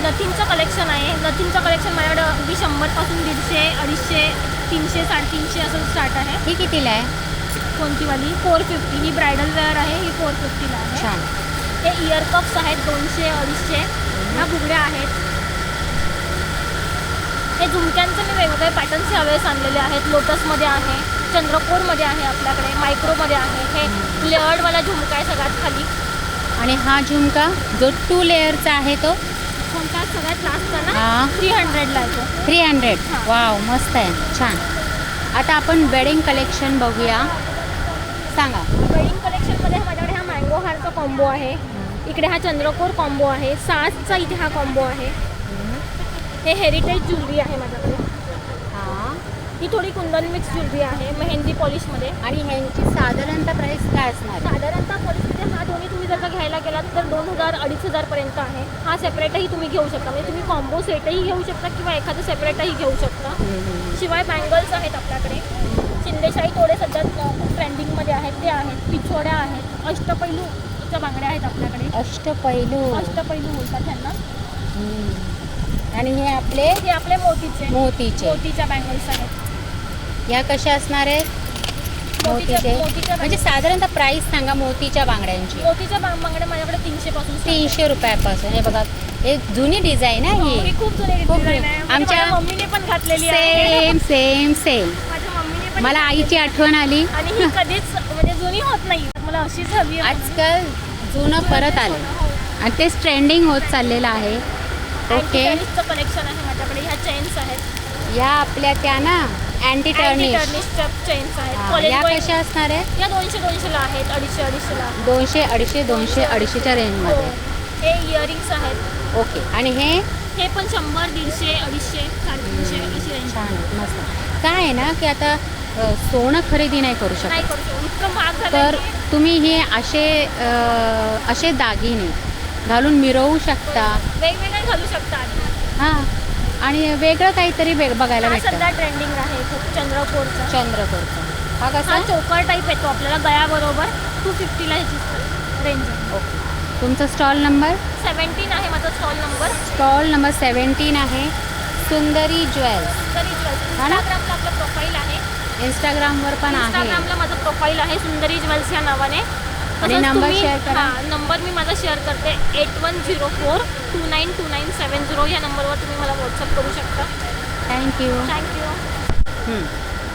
नथिंगचं कलेक्शन आहे. नथिंगचं कलेक्शन माझ्याकडे अगदी 100पासून 150, 250, 300, 350 असं स्टार्ट आहे. ही कितीला आहे? कोणती वाली? 450. ही ब्रायडल वेअर आहे, ही 450ला आहे. छान. हे इयर कप्स आहेत 200, 250. ह्या बुगड्या आहेत. हे झुमक्यांचे मी वेगवेगळे पॅटर्न्स यावेळेस आणलेले आहेत. लोटसमध्ये आहे, चंद्रकोरमध्ये आहे, आपल्याकडे मायक्रोमध्ये आहे. हे लेअर्डवाला झुमका आहे सगळ्यात खाली. आणि हा झुमका जो 2 लेअरचा आहे तो कोणता? सगळ्यात लास्टचा ना, हां. 300ला आहे तो. 300. हां. वाव, मस्त आहे, छान. आता आपण वेडिंग कलेक्शन बघूया. सांगा. वेडिंग कलेक्शनमध्ये माझ्याकडे हा मँगो हारचा कॉम्बो आहे, इकडे हा चंद्रकोर कॉम्बो आहे, सासचा इथे हा कॉम्बो आहे. हे हेरिटेज ज्वेलरी आहे माझ्याकडे. हां. ही थोडी कुंदन मिक्स ज्वेलरी आहे मेहंदी पॉलिशमध्ये. आणि ह्यांची साधारणतः प्राईस काय असणार? साधारणतः पॉलिशमध्ये हा दोन्ही तुम्ही जर का घ्यायला गेलात तर 2000-2500पर्यंत आहे. हा सेपरेटही तुम्ही घेऊ शकता, म्हणजे तुम्ही कॉम्बो सेटही घेऊ शकता किंवा एखादं सेपरेटही घेऊ शकता. शिवाय बँगल्स आहेत आपल्याकडे. शिंदेशाही थोडे सध्या ट्रेंडिंगमध्ये आहेत, ते आहेत. पिछोड्या आहेत, अष्टपैलूच्या बांगड्या आहेत आपल्याकडे. अष्टपैलू बोलतात त्यांना. आणि हे आपले मोतीच्या बँगल्स आहेत. या कशा असणार आहेत? मोतीचे. म्हणजे साधारणतः प्राईस सांगा मोतीच्या बांगड्यांची. मोतीच्या बांगड्या माझ्याकडे 300पासून 300 रुपयापासून. हे बघा, हे जुनी डिझाईन आहे ही. खूप जुनी डिझाईन आहे. आमच्या मम्मीने पण घातलेली आहे. सेम माझ्या मम्मीने पण. मला आईची आठवण आली. आणि ही कधीच म्हणजे जुनी होत नाही, मला अशीच हवी आहे. आजकाल जुनं परत आलं आणि तेच ट्रेंडिंग होत चाललेलं आहे. ओके. कलेक्शन आहे माझ्याकडे. ह्या चेन्स आहेत. या आपल्या त्या ना अँटी टर्निश चेन्स आहेत. या कशा असणार आहेत? या 200-200ला आहेत, 250-250ला. 200, 250, 200, 250च्या रेंजमध्ये. हे इयरिंग्स आहेत. ओके. आणि हे पण 100, 150, 250, 350 अशी रेंज. छान, मस्त. काय आहे ना की आता सोनं खरेदी नाही करू नाही शकत, करू शकत, इतकं महाग झालं. तर तुम्ही हे असे दागिने घालून मिरवू शकता. वेगवेगळे घालू शकतात. हां. आणि वेगळं काहीतरी बघायला हा भेटतं. सध्या ट्रेंडिंग आहे खूप चंद्रकोरचा. हा कसा? हा चोकर टाईप येतो आपल्याला गळ्याबरोबर. 250ला ह्याची रेंज आहे. ओके. तुमचा स्टॉल नंबर? 17 आहे माझा स्टॉल नंबर. स्टॉल नंबर 17 आहे. सुंदरी ज्वेल्स. इंस्टाग्रामला आपलं प्रोफाईल आहे. इंस्टाग्रामवर पण आहे. इंस्टाग्रामला माझं प्रोफाईल आहे सुंदरी ज्वेल्स या नावाने. आणि नंबर शेअर करा. नंबर मी माझा शेअर करते. 8104292970 या नंबरवर तुम्ही मला व्हॉट्सअप करू शकता. थँक्यू.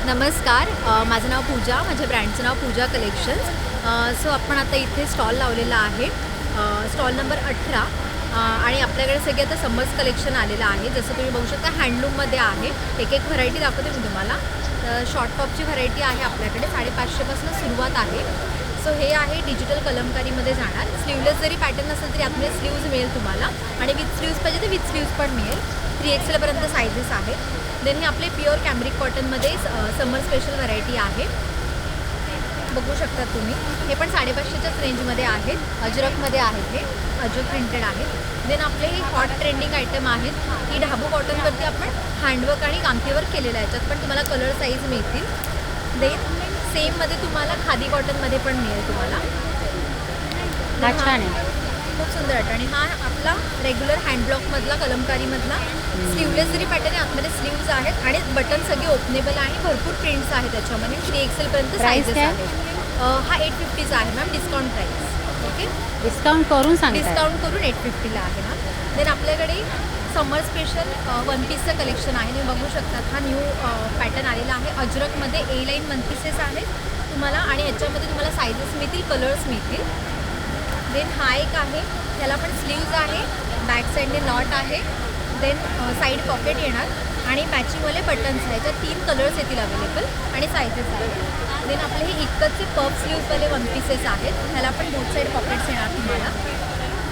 नमस्कार, माझं नाव पूजा. माझ्या ब्रँडचं नाव पूजा कलेक्शन्स. सो आपण आता इथे स्टॉल लावलेला आहे, स्टॉल नंबर 18. आणि आपल्याकडे सगळे आता समर्स कलेक्शन आलेलं आहे. जसं तुम्ही बघू शकता हँडलूममध्ये आहे. एक व्हरायटी दाखवते मी तुम्हाला. शॉर्ट टॉपची व्हरायटी आहे आपल्याकडे. 550पासून सुरुवात आहे. सो हे आहे डिजिटल कलमकारीमध्ये जाणार. स्लीवलेस जरी पॅटर्न असेल तरी आतमध्ये स्लीव्ज मिळेल तुम्हाला आणि विथ स्लीव्ज पाहिजे तर विथ स्लीव्ज पण मिळेल. 3XL पर्यंत सायझेस आहेत. देन हे आपले प्युअर कॅम्ब्रिक कॉटनमध्ये समर स्पेशल व्हरायटी आहे. बघू शकता तुम्ही. हे पण 550च्याच रेंजमध्ये आहेत. अजरकमध्ये आहेत. हे अजरक प्रिंटेड आहेत. देन आपले हे हॉट ट्रेंडिंग आयटम आहेत. ही ढाबू कॉटनवरती आपण हँडवर्क आणि कांतीवर्क केलेलं आहे. याच्यात पण तुम्हाला कलर साईज मिळतील. देन सेममध्ये तुम्हाला खादी कॉटनमध्ये पण मिळेल तुम्हाला. हा छान आहे. खूप सुंदर वाटतं. आणि हा आपला रेग्युलर हँडब्लॉकमधला कलमकारीमधला स्लीवलेस जरी पॅटर्न आहे. आतमध्ये स्लीव्ज आहेत आणि बटन सगळे ओपनेबल आणि भरपूर प्रिंट्स आहेत त्याच्यामध्ये. 3XL पर्यंत साईजेस आहेत. हा 850चा आहे ma'am, discount price. Okay, discount करून सांगा. डिस्काउंट करून 850ला आहे मॅम. देन आपल्याकडे समर स्पेशल वन पीसचं कलेक्शन आहे. तुम्ही बघू शकतात. हा न्यू पॅटर्न आलेला आहे. अजरकमध्ये ए लाईन वन पीसेस आहेत तुम्हाला आणि याच्यामध्ये तुम्हाला सायझेस मिळतील, कलर्स मिळतील. देन हा एक आहे. त्याला पण स्लीव्ज आहे, बॅक साईडने नॉट आहे. देन साईड पॉकेट येणार आणि मॅचिंगवाले बटन्स आहेत. त्यात 3 कलर्स येतील अवेलेबल आणि सायझेस आहेत. देन आपले हे इतकंचे पफ स्लीव्जवाले वन पीसेस आहेत. ह्याला पण बोथ साईड पॉकेट्स येणार तुम्हाला.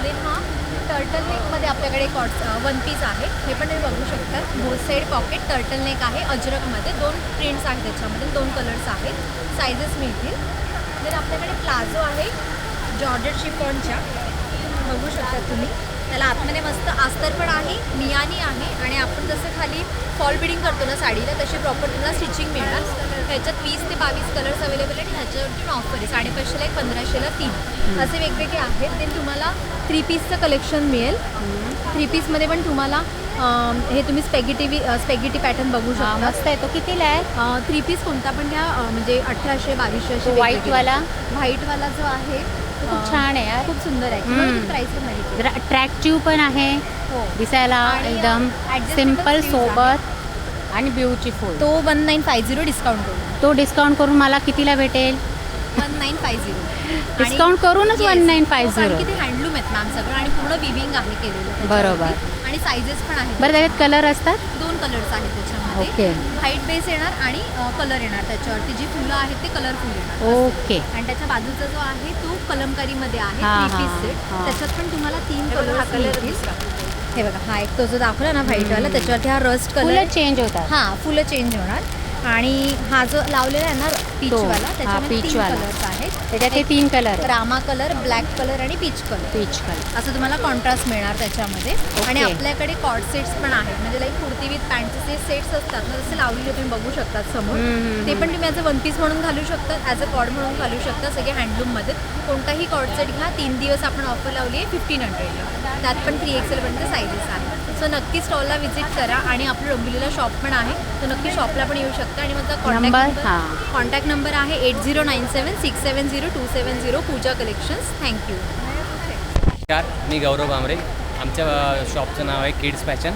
देन हा टर्टल नेकमध्ये आपल्याकडे वन पीस आहे. हे पण तुम्ही बघू शकतात. Both side pocket turtle neck आहे. अजरकमध्ये 2 प्रिंट्स आहेत. त्याच्यामध्ये 2 कलर्स आहेत. सायझेस मिळतील. देन आपल्याकडे प्लाझो आहे जॉर्जेट शिफॉनच्या. बघू शकता तुम्ही. त्याला आतमध्ये मस्त अस्तर पण आहे, मियानी आहे आणि आपण जसं खाली फॉल बिडिंग करतो ना साडीला तशी प्रॉपर तुम्हाला स्टिचिंग मिळणार. ह्याच्यात 20 ते 22 कलर्स अवेलेबल आहे आणि ह्याच्यावरती ऑफर आहे. 550ला 1, 1500ला 3 असे वेगवेगळे आहेत. देन तुम्हाला 3 पीसचं कलेक्शन मिळेल. 3 पीसमध्ये पण तुम्हाला हे तुम्ही स्पॅगेटी पॅटर्न बघू शकता. मस्त आहे. तो कितीला आहे? 3 पीस कोणता पण घ्या, म्हणजे 1800, 2200 असे. व्हाईटवाला जो आहे खूप छान आहे यार. खूप सुंदर आहे. प्राईस पण माहिती. जरा अट्रॅक्टिव्ह पण आहे हो. दिसायला, आणि एकदम adjustable सिम्पल sleeves सोबत आणि ब्युटिफुल. तो 1950 डिस्काउंट करून. तो डिस्काउंट करून मला कितीला भेटेल? 1950. डिस्काउंट करूनच 1950. कारण की ते हँडलूम आहेत मॅम सगळं आणि पूर्ण विविंग आहे केलेलं त्याच्यावरती. बरोबर. आणि सायझेस पण आहेत. बरं, त्याच्यात कलर असतात? 2 कलर्स आहेत त्याच्यामध्ये. ओके. व्हाईट बेस येणार आणि कलर येणार त्याच्यावरती. जी फुलं आहेत ते कलरफुल येणार. ओके. आणि त्याच्या बाजूचा जो आहे तो कलमकारीमध्ये आहे. हां, 3 पीस हां, सेट. हां. त्याच्यात पण तुम्हाला 3 कलर. हे बघा, हा एक तो जो दाखवला ना व्हाईटवाला, त्याच्यावरती हा रस्ट कलर फुलं चेंज होतात. हां, फुलं चेंज होणार. आणि हा जो लावलेला आहे ना पीचवाला, त्याच्यामध्ये 3 पीचवाला. कलर्स आहेत. त्याच्यात ते 3 कलर आहे. रामा कलर, ब्लॅक कलर आणि पीच कलर. पीच कलर असं तुम्हाला कॉन्ट्रास्ट मिळणार त्याच्यामध्ये. आणि आपल्याकडे कॉर्ड सेट्स पण आहेत. म्हणजे लाईक कुर्ती विथ पॅन्टचे जे सेट्स असतात ना, जसे लावलेले तुम्ही बघू शकतात समोर. ते पण तुम्ही ॲज अ वन पीस म्हणून घालू शकता, ॲज अ कॉर्ड म्हणून घालू शकता. सगळे हँडलूममध्ये कोणताही कॉर्ड सेट घ्या. 3 दिवस आपण ऑफर लावली आहे 1500ला. त्यात पण 3XL पर्यंत सायझेस आहेत. सो नक्की स्टॉलला व्हिजिट करा. आणि आपलं डोंबिवलीला शॉप पण आहे, तर नक्की शॉपला पण येऊ शकता. आणि माझा कॉन्टॅक्ट नंबर आहे 8097670270. पूजा कलेक्शन्स. थँक्यू. मी गौरव भामरे. आमच्या शॉपचं नाव आहे किड्स फॅशन.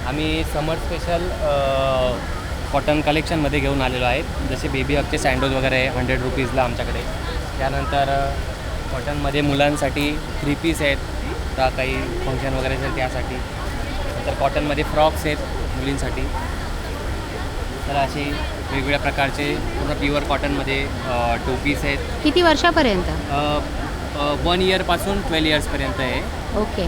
आम्ही समर स्पेशल कॉटन कलेक्शनमध्ये घेऊन आलेलो आहे. जसे बेबी हकचे सँडोज वगैरे आहे 100 रुपीजला आमच्याकडे. त्यानंतर कॉटनमध्ये मुलांसाठी 3 पीस आहेत, तर काही फंक्शन वगैरे असेल त्यासाठी. नंतर कॉटनमध्ये फ्रॉक्स आहेत मुलींसाठी. तर असे वेगवेगळ्या प्रकारचे पूर्ण प्युअर कॉटनमध्ये 2 पीस आहेत. किती वर्षापर्यंत? 1 इयरपासून 12 इयर्सपर्यंत आहे. ओके.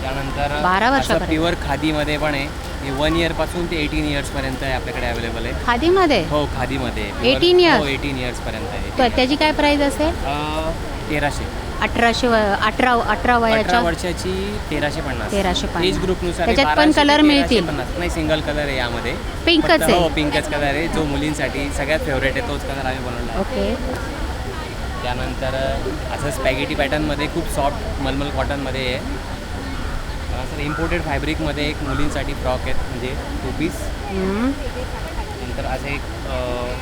त्यानंतर 12 असं वर्षापर्यंत प्युअर खादीमध्ये पण आहे. हे 1 इयरपासून ते 18 इयर्सपर्यंत आहे आपल्याकडे अवेलेबल आहे. खादीमध्ये? हो, खादीमध्ये 18 years? हो, 18 इयर्सपर्यंत आहे. तर त्याची काय प्राईस असेल? 1300. 18 वयाच्या 18 वर्षाची 1350. 1350. एज ग्रुपनुसार त्याच्यात पण 1200 ते कलर मिळतील? 1350. नाही, सिंगल कलर आहे यामध्ये. पिंकच फक्त आहे? हो, पिंकच कलर आहे. जो मुलींसाठी सगळ्यात फेवरेट आहे तोच कलर आम्ही बनवला आहे. ओके. त्यानंतर असं स्पॅगेटी पॅटर्नमध्ये खूप सॉफ्ट मलमल कॉटनमध्ये आहे. असं इम्पोर्टेड फॅब्रिकमध्ये एक मुलींसाठी फ्रॉक आहेत, म्हणजे 2 पीस. नंतर असे एक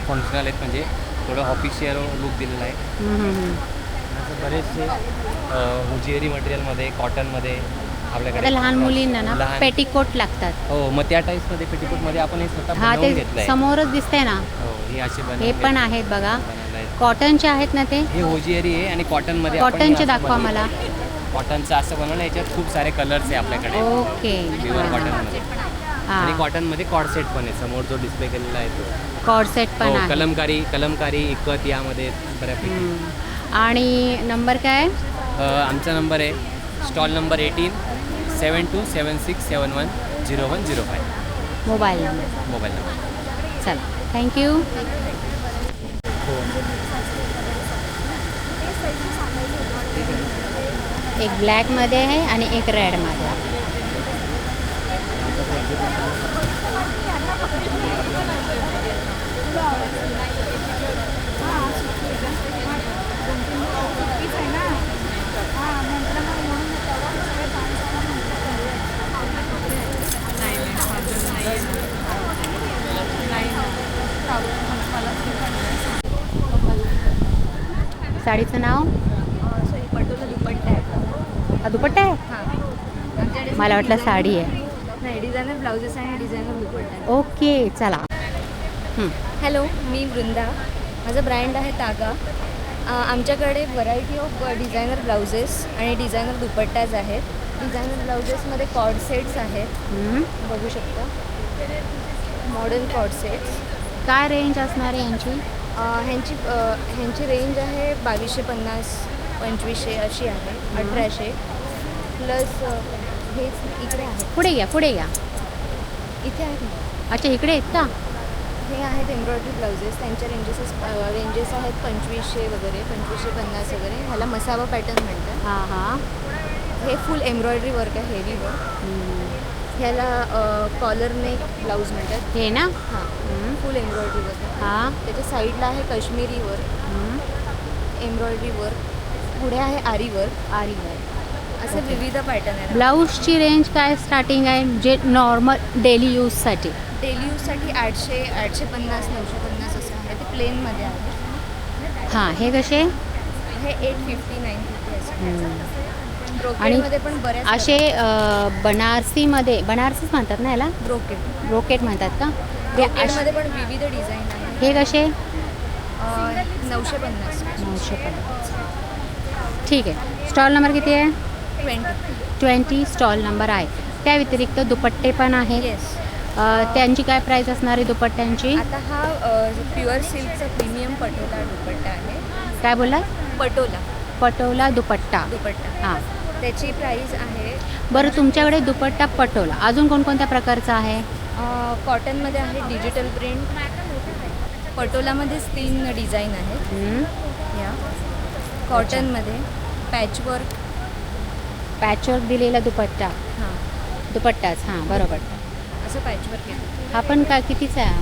फंक्शनल आहेत, म्हणजे थोडं ऑफिशियल लुक दिलेला आहे. असं बरेचसे हुजियरी मटेरियलमध्ये, कॉटनमध्ये आपल्याकडे. लहान मुलींना ना पेटिकोट लागतात. हो, मग त्या टाईप्समध्ये पेटिकोटमध्ये आपण हे स्वतः बनवून घेतलं आहे. समोरच दिसतंय ना. हो, हे असे हे पण आहेत बघा, कॉटनचे आहेत ना ते. हे होजियरी आहे आणि कॉटनमध्ये. कॉटनचे दाखवा मला. कॉटनचं असं बनवलं. याच्यात खूप सारे कलर्स आहे आपल्याकडे. ओके. प्युअर कॉटनमध्ये. आणि कॉटनमध्ये कॉर्ड सेट पण आहे. समोर जो डिस्प्ले केलेला आहे तो कॉर्ड सेट पण आहे. कलमकारी इकत यामध्ये बऱ्यापैकी. आणि नंबर काय? आमचा नंबर आहे stall number 18 7276710105. Mobile number. Mobile number. चला थँक्यू. एक ब्लॅकमध्ये आहे आणि एक रेडमध्ये आहे. साडीचं नाव? पटोला दुपट्टा आहे. हा दुपट्टा आहे? हां, आमच्याकडे मला वाटलं साडी आहे. नाही, डिझायनर ब्लाउजेस आणि डिझायनर दुपट्टा आहे. ओके चला. हॅलो, मी वृंदा. माझं ब्रँड आहे तागा. आमच्याकडे व्हरायटी ऑफ डिझायनर ब्लाउजेस आणि डिझायनर दुपट्टाज आहेत. डिझायनर ब्लाउजेसमध्ये कॉर्ड सेट्स आहेत, बघू शकता. Modern coord sets. काय रेंज असणार आहे यांची? ह्यांची रेंज आहे 2250, 2500 अशी आहे, 1800 प्लस हेच इकडे आहे. पुढे घ्या पुढे घ्या. इथे आहेत. अच्छा इकडे आहेत का? हे आहेत एम्ब्रॉयडरी ब्लाउजेस. त्यांच्या रेंजेस आहेत 2500 वगैरे, 2550 वगैरे. ह्याला मसाबा पॅटर्न म्हणतात. हां हां. हे फुल एम्ब्रॉयडरी वर्क आहे, हेवी वर्क. ह्याला कॉलर नेक ब्लाऊज म्हणतात. हे ना? हां, फुल एम्ब्रॉयडरी वर्क आहे. हां. त्याच्या साईडला आहे काश्मीरी वर्क, एम्ब्रॉयडरी वर्क. पुढे आहे आरी वर्क. आरी वर्क. असे विविध पॅटर्न आहेत. ब्लाऊजची रेंज काय स्टार्टिंग आहे जे नॉर्मल डेली यूजसाठी? डेली यूजसाठी 800, 850, 950 असं आहे. ते प्लेनमध्ये आहे. हां, हे कसे? हे 850, 950 असं. आणि ब्रोकेडमध्ये पण बऱ्याच असे बनारसीमध्ये, बनारसीच म्हणतात ना याला? ब्रोकेड. ब्रोकेट म्हणतात का? ब्रोकेडमध्ये पण विविध डिझाईन आहे. हे कसे? 950. 950. ठीक आहे. स्टॉल नंबर किती आहे? 20 स्टॉल नंबर आहे. त्या व्यतिरिक्त दुपट्टे पण आहेत. येस. त्यांची काय प्राईस असणार आहे दुपट्ट्यांची? आता हा प्युअर सिल्कचा प्रीमियम पटोला दुपट्टा आहे. काय बोललात? पटोला. पटोला दुपट्टा. हां, त्याची प्राईस आहे. बरं, तुमच्याकडे दुपट्टा पटोला अजून कोणकोणत्या प्रकारचा आहे? कॉटनमध्ये आहे डिजिटल प्रिंट. पटोलामध्येच 3 डिझाईन आहेत. या कॉटनमध्ये पॅचवर्क. पॅचवर्क दिलेला दुपट्टा. हां, दुपट्टाच. हां, बरोबर. असं पॅचवर्क आहे. हा पण काय कितीचा आहे?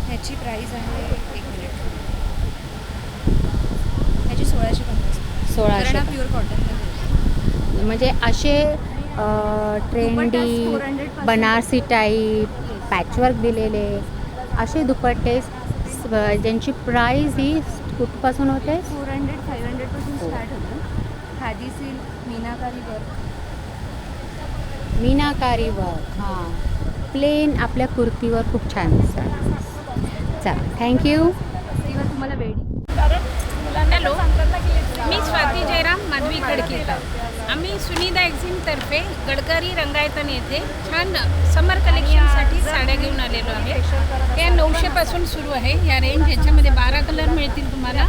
ह्याची प्राईस आहे, 1 मिनिट, ह्याची 1650. 1600. Pure cotton. म्हणजे असे ट्रेंडी बनारसी टाईप पॅचवर्क दिलेले असे दुपट्टे ज्यांची प्राईस ही कुठपासून होते? 400, 500 पासून स्टार्ट होतं. खादी सिल्क, मीनाकारी वर्क. मीनाकारी वर्क. हां, प्लेन आपल्या कुर्तीवर खूप छान दिसतात. चला थँक्यू. किंवा तुम्हाला वेडी. हॅलो, मी स्वाती जयराम माधवी खडकेकर. आम्ही सुनिधा एक्झिमतर्फे गडकरी रंगायतन येथे छान समर कलेक्शनसाठी साड्या घेऊन आलेलो आहे. या 900पासून सुरू आहे ह्या रेंज. ह्याच्यामध्ये 12 कलर मिळतील तुम्हाला.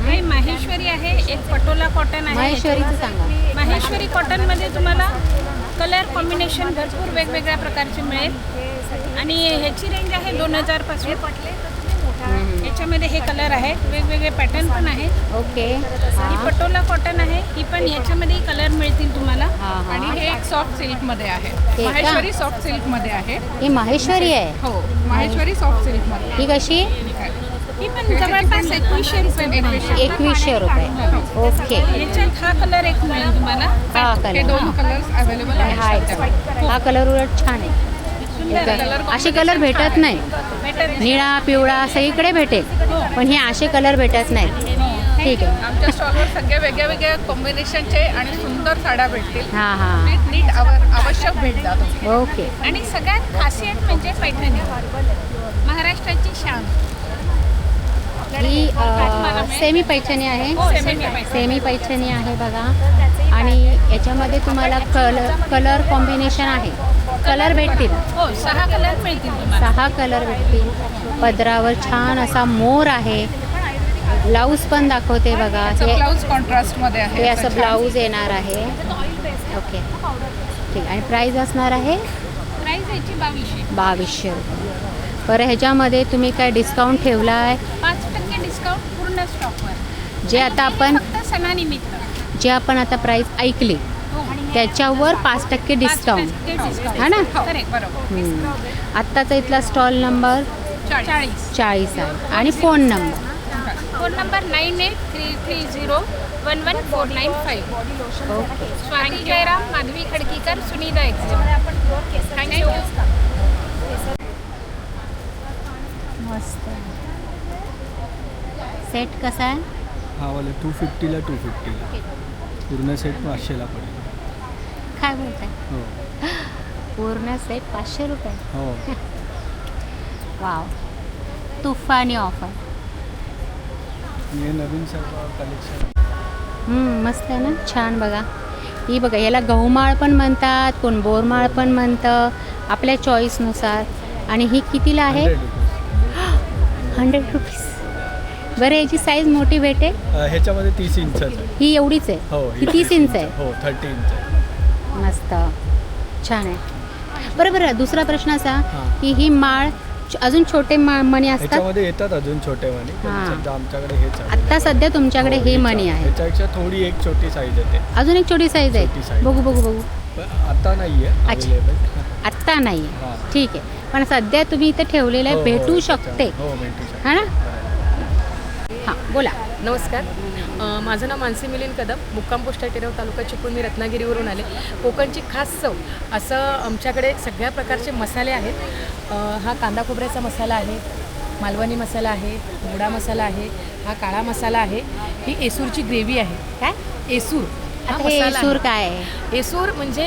काही माहेश्वरी आहे, एक पटोला कॉटन आहे. माहेश्वरीचं सांगा. माहेश्वरी कॉटनमध्ये तुम्हाला कलर कॉम्बिनेशन भरपूर वेगवेगळ्या प्रकारचे मिळेल आणि ह्याची रेंज आहे 2000 पासून. याच्यामध्ये हे कलर आहेत, वेगवेगळे पॅटर्न पण आहेत. ओके. ही पटोला कॉटन आहे, ही पण याच्यामध्ये कलर मिळतील तुम्हाला. आणि हे एक सॉफ्ट सिल्कमध्ये आहे. का? माहेश्वरी सॉफ्ट सिल्कमध्ये आहे. ही माहेश्वरी आहे? हो, माहेश्वरी सॉफ्ट सिल्कमध्ये. ही कशी? ही पण जवळपास 2100 रुपये. 2100 रुपये. ओके. याच्यात हा कलर एक मिळेल तुम्हाला. हा हे कलर. 2 कलर्स अवेलेबल हा आहेत. हा कलर उलट छान आहे. असे कलर भेटत नाही. निळा पिवळा सगळीकडे भेटेल, पण हे असे कलर भेटत नाहीत. ठीक आहे. आमच्या स्टॉलवर सगळे वेगळ्या वेगळ्या कॉम्बिनेशनचे आणि सुंदर साड्या भेटतील. हां हां. नीट आवश्यक भेट द्या तुम्ही. ओके. आणि सगळ्यात खासियत म्हणजे पैठणी, महाराष्ट्राची शान. ही सेमी पैठणी आहे. सेमी पैठणी आहे बघा. आणि याच्यामध्ये तुम्हाला कलर कॉम्बिनेशन आहे. कलर भेटतील. हो, 6 कलर मिळतील तुम्हाला. 6 कलर भेटतील. पदरावर छान असा मोर आहे. ब्लाऊज पण दाखवते बघा. हे ब्लाऊज कॉन्ट्रास्टमध्ये आहे. हे असं ब्लाऊज येणार आहे. ओके ठीक. आणि प्राईस असणार आहे प्राइस याची 2200 रुपये. बरं ह्याच्यामध्ये तुम्ही काय डिस्काउंट ठेवला आहे? 5% डिस्काउंट पूर्ण स्टॉकवर. जे आता आपण फक्त सणानिमित्त जे आपण आता प्राईस ऐकली त्याच्यावर 5% डिस्काउंट हा ना? बरोबर. आत्ताचा इथला स्टॉल नंबर 40 आहे. आणि phone number phone number 9833011495. Okay. Swati Jairam, Madhavi Khadkikar, Sunita एक्झिम. थँक्यू. मस्त. सेट कसा आहे? हा वाला 250ला 250ला पूर्ण सेट 500ला पडेल. काय बोलताय? हो पूर्ण सेट 500 रुपये. हो. वाव. तुफानी ऑफर. हे नवीन सर्व कलेक्शन मस्त आहे ना? छान बघा. ही बघा, याला गहूमाळ पण म्हणतात, कोण बोरमाळ पण म्हणतं, आपल्या चॉईसनुसार. आणि ही कितीला आहे? 100 रुपीज. बरं याची साईज मोठी भेटेल? ह्याच्यामध्ये 30 इंचच आहे. ही एवढीच आहे? हो. ही 30 इंच आहे? हो 30 इंच आहे. मस्त छान आहे. बरं दुसरा प्रश्न असा की ही माळ अजून छोटे मणी असतात? ह्याच्यामध्ये येतात अजून छोटे मणी. सध्या आमच्याकडे हेच आहे. आत्ता सध्या तुमच्याकडे हे मणी आहे. ह्याच्यापेक्षा थोडी एक छोटी साईज येते. अजून एक छोटी साईज आहे? बघू. आता नाही आहे अवेलेबल. आत्ता नाही आहे. ठीक आहे. पण सध्या तुम्ही इथे ठेवलेलं आहे, भेटू शकते. हो भेटू शकते. हा ना? हां बोला. नमस्कार. माझं नाव मानसी मिलिंद कदम, मुक्काम पोस्ट टेरव, तालुका चिपळूण. मी रत्नागिरीवरून आले. कोकणची खास चव असं आमच्याकडे सगळ्या प्रकारचे मसाले आहेत. हा कांदा खोबऱ्याचा मसाला आहे, मालवणी मसाला आहे, गोडा मसाला आहे, हा काळा मसाला आहे, ही एसूरची ग्रेव्ही आहे. काय एसूर? हा हे मसाला एसूर आहे. काय आहे? एसूर म्हणजे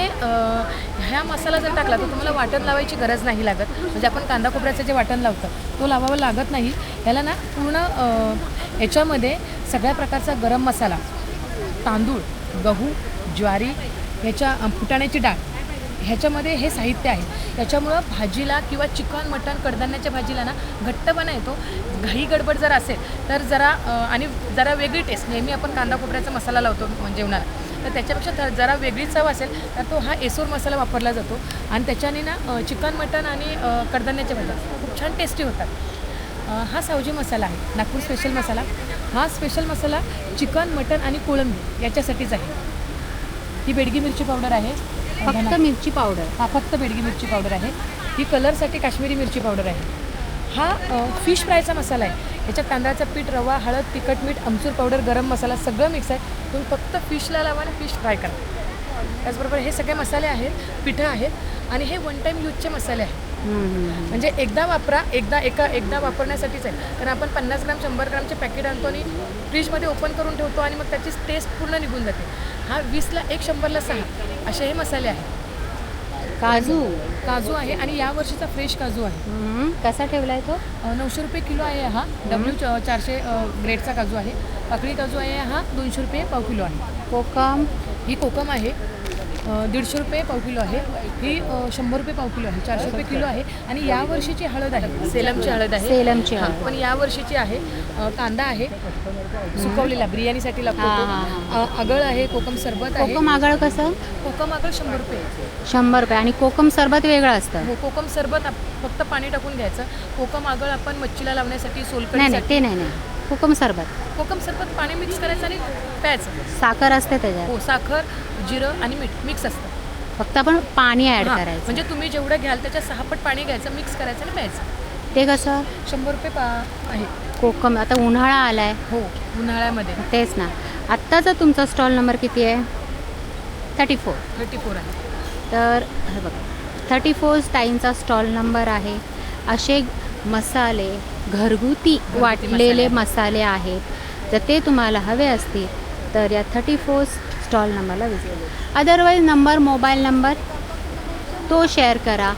ह्या मसाला जर टाकला तर तुम्हाला वाटण लावायची गरज नाही लागत. म्हणजे आपण कांदा खोबऱ्याचं जे वाटण लावतं तो लावावं लागत नाही. ह्याला ना पूर्ण याच्यामध्ये सगळ्या प्रकारचा गरम मसाला, तांदूळ, गहू, ज्वारी, ह्याच्या फुटाण्याची डाळ, ह्याच्यामध्ये हे साहित्य आहे. त्याच्यामुळं भाजीला किंवा चिकन, मटण, कडधान्याच्या भाजीला ना घट्टपणा येतो. घाई गडबड जर असेल तर जरा आणि जरा वेगळी टेस्ट. नेहमी आपण कांदा खोबऱ्याचा मसाला लावतो जेवणाला, तर त्याच्यापेक्षा जरा वेगळी चव असेल तर तो हा एसूर मसाला वापरला जातो. आणि त्याच्याने ना चिकन, मटण आणि कडधान्याच्या भाज्या खूप छान टेस्टी होतात. हा सावजी मसाला आहे, नागपूर स्पेशल मसाला. हा स्पेशल मसाला चिकन, मटण आणि कोळंबी याच्यासाठीच आहे. ही बेडगी मिरची पावडर आहे. फक्त मिरची पावडर? हा फक्त बेडगी मिरची पावडर आहे. ही कलरसाठी काश्मीरी मिरची पावडर आहे. हा फिश फ्रायचा मसाला आहे. याच्यात तांदळाचं पीठ, रवा, हळद, तिखट, मीठ, आमचूर पावडर, गरम मसाला सगळं मिक्स आहे. तुम्ही फक्त फिशला लावा आणि फिश फ्राय करा. त्याचबरोबर हे सगळे मसाले आहेत, पिठं आहेत आणि हे वन टाईम यूजचे मसाले आहेत. म्हणजे एकदा वापरा, एकदा वापरण्यासाठीच आहे. कारण आपण 50 ग्राम 100 ग्रामचे पॅकेट आणतो आणि फ्रीजमध्ये ओपन करून ठेवतो आणि मग त्याची टेस्ट पूर्ण निघून जाते. हा 20ला 1, 100ला 6 असे हे मसाले आहेत. काजू आहे आणि या वर्षीचा फ्रेश काजू आहे. कसा ठेवला आहे तो? 900 रुपये किलो आहे. हा W400 ग्रेडचा काजू आहे. पाकळी काजू आहे. हा 200 रुपये पाव किलो आहे. कोकम? ही कोकम आहे 150 रुपये पाव किलो आहे. ही 100 रुपये पाव किलो आहे. 400 रुपये किलो आहे. आणि या वर्षीची हळद आहे, सेलमची हळद आहे. सेलमची हळद पण या वर्षीची आहे. कांदा आहे सुकवलेला, बिर्याणीसाठी लागतो. आगळ आहे, कोकम सरबत आहे. कोकम आगळ कसं? कोकम आगळ 100 रुपये. 100 रुपये. आणि कोकम सरबत वेगळं असतं? हो, कोकम सरबत फक्त पाणी टाकून घ्यायचं. कोकम आगळ आपण मच्छीला लावण्यासाठी, सोलकढी. नाही ते नाही. कोकम सरबत? कोकम सरबत पाणी मिक्स करायचं आणि प्यायचं. साखर असते त्याच्यात? हो, साखर, जिरं आणि मीठ मिक्स असतं. फक्त आपण पाणी ॲड करायचं? म्हणजे तुम्ही जेवढं घ्याल त्याच्या 6 पट पाणी घ्यायचं, मिक्स करायचं आणि प्यायचं. ते कसं? 100 रुपये आहे. कोकम. आता उन्हाळा आलाय. हो, उन्हाळ्यामध्ये. तेच ना. आत्ताचा तुमचा स्टॉल नंबर किती आहे? 34 आहे. तर हे बघा, 34 ताईंचा स्टॉल नंबर आहे. असे मसाले, घरगुती वाटलेले मसाले आहेत. जर ते तुम्हाला हवे असतील तर या 34 स्टॉल नंबरला visit. Otherwise number, mobile number तो शेअर करा.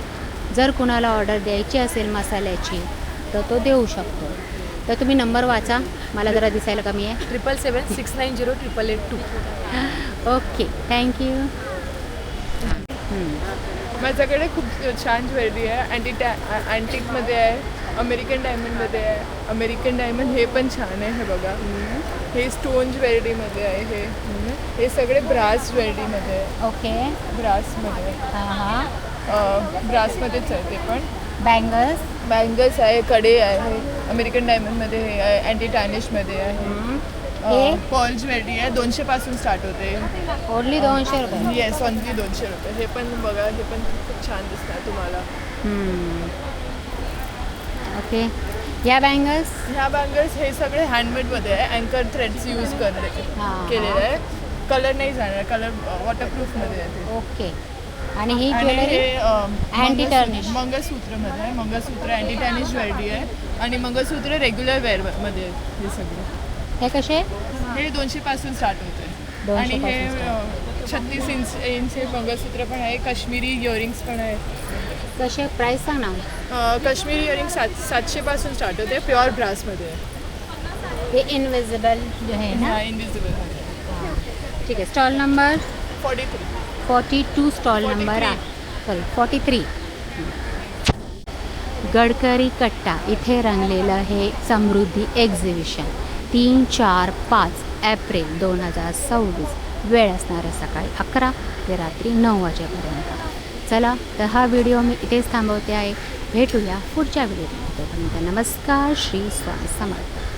जर कुणाला ऑर्डर द्यायची असेल मसाल्याची तर तो देऊ शकतो. तर तुम्ही नंबर वाचा, मला जरा दिसायला कमी आहे. 777-690-882. Okay, thank you. माझ्याकडे खूप छान ज्वेलरी आहे. अँटिकमध्ये आहे, अमेरिकन डायमंडमध्ये आहे. अमेरिकन डायमंड हे पण छान आहे. हे बघा, हे स्टोन ज्वेलरीमध्ये आहे. हे सगळे ब्रास ज्वेलरीमध्ये आहे. ओके. ब्रासमध्ये ब्रासमध्येच आहे ते पण. बँगल्स आहे, कडे आहे. अमेरिकन डायमंडमध्ये हे आहे. अँटी टॅनिशमध्ये आहे. पर्ल ज्वेलरी आहे. 200 पासून स्टार्ट होते. ओनली 200 रुपये. येस, ओनली 200 रुपये. हे पण बघा, हे पण खूप छान दिसणार तुम्हाला. ओके. या बँगल्स हे सगळे हँडमेडमध्ये आहे. अँकर थ्रेड्स यूज केलेलं आहे. कलर नाही जाणार, कलर वॉटरप्रूफमध्ये आहे ते. ओके. आणि ही आणि ज्वेलरी हे अँटी टर्निश. मंगळसूत्रमध्ये आहे. मंगळसूत्र अँटी टर्निश ज्वेलरी आहे. आणि मंगळसूत्र रेग्युलर वेअरमध्ये आहे. हे सगळे हे कसे? हे 200 पासून स्टार्ट होते. 200 आणि हे पासून 36 इंच मंगळसूत्र पण आहे. काश्मीरी इयरिंग्स पण आहे. कसे प्राईस सांग ना. काश्मीरी इयरिंग 700 पासून स्टार्ट होते. प्युअर ब्रासमध्ये आहे. हे इनविजिबल जो आहे ना. इनविजिबल. ठीक आहे. स्टॉल नंबर 42 स्टॉल नंबर आहे. सॉरी 43. गडकरी कट्टा इथे रंगलेलं हे समृद्धी एक्झिबिशन 3, 4, 5 एप्रिल 2026. वेळ असणार आहे सकाळी 11 ते रात्री 9 वाजेपर्यंत. चला तर हा व्हिडिओ मी इथेच थांबवते आहे. भेटूया पुढच्या व्हिडिओमध्ये. तोपर्यंत नमस्कार. श्री स्वामी समर्थ.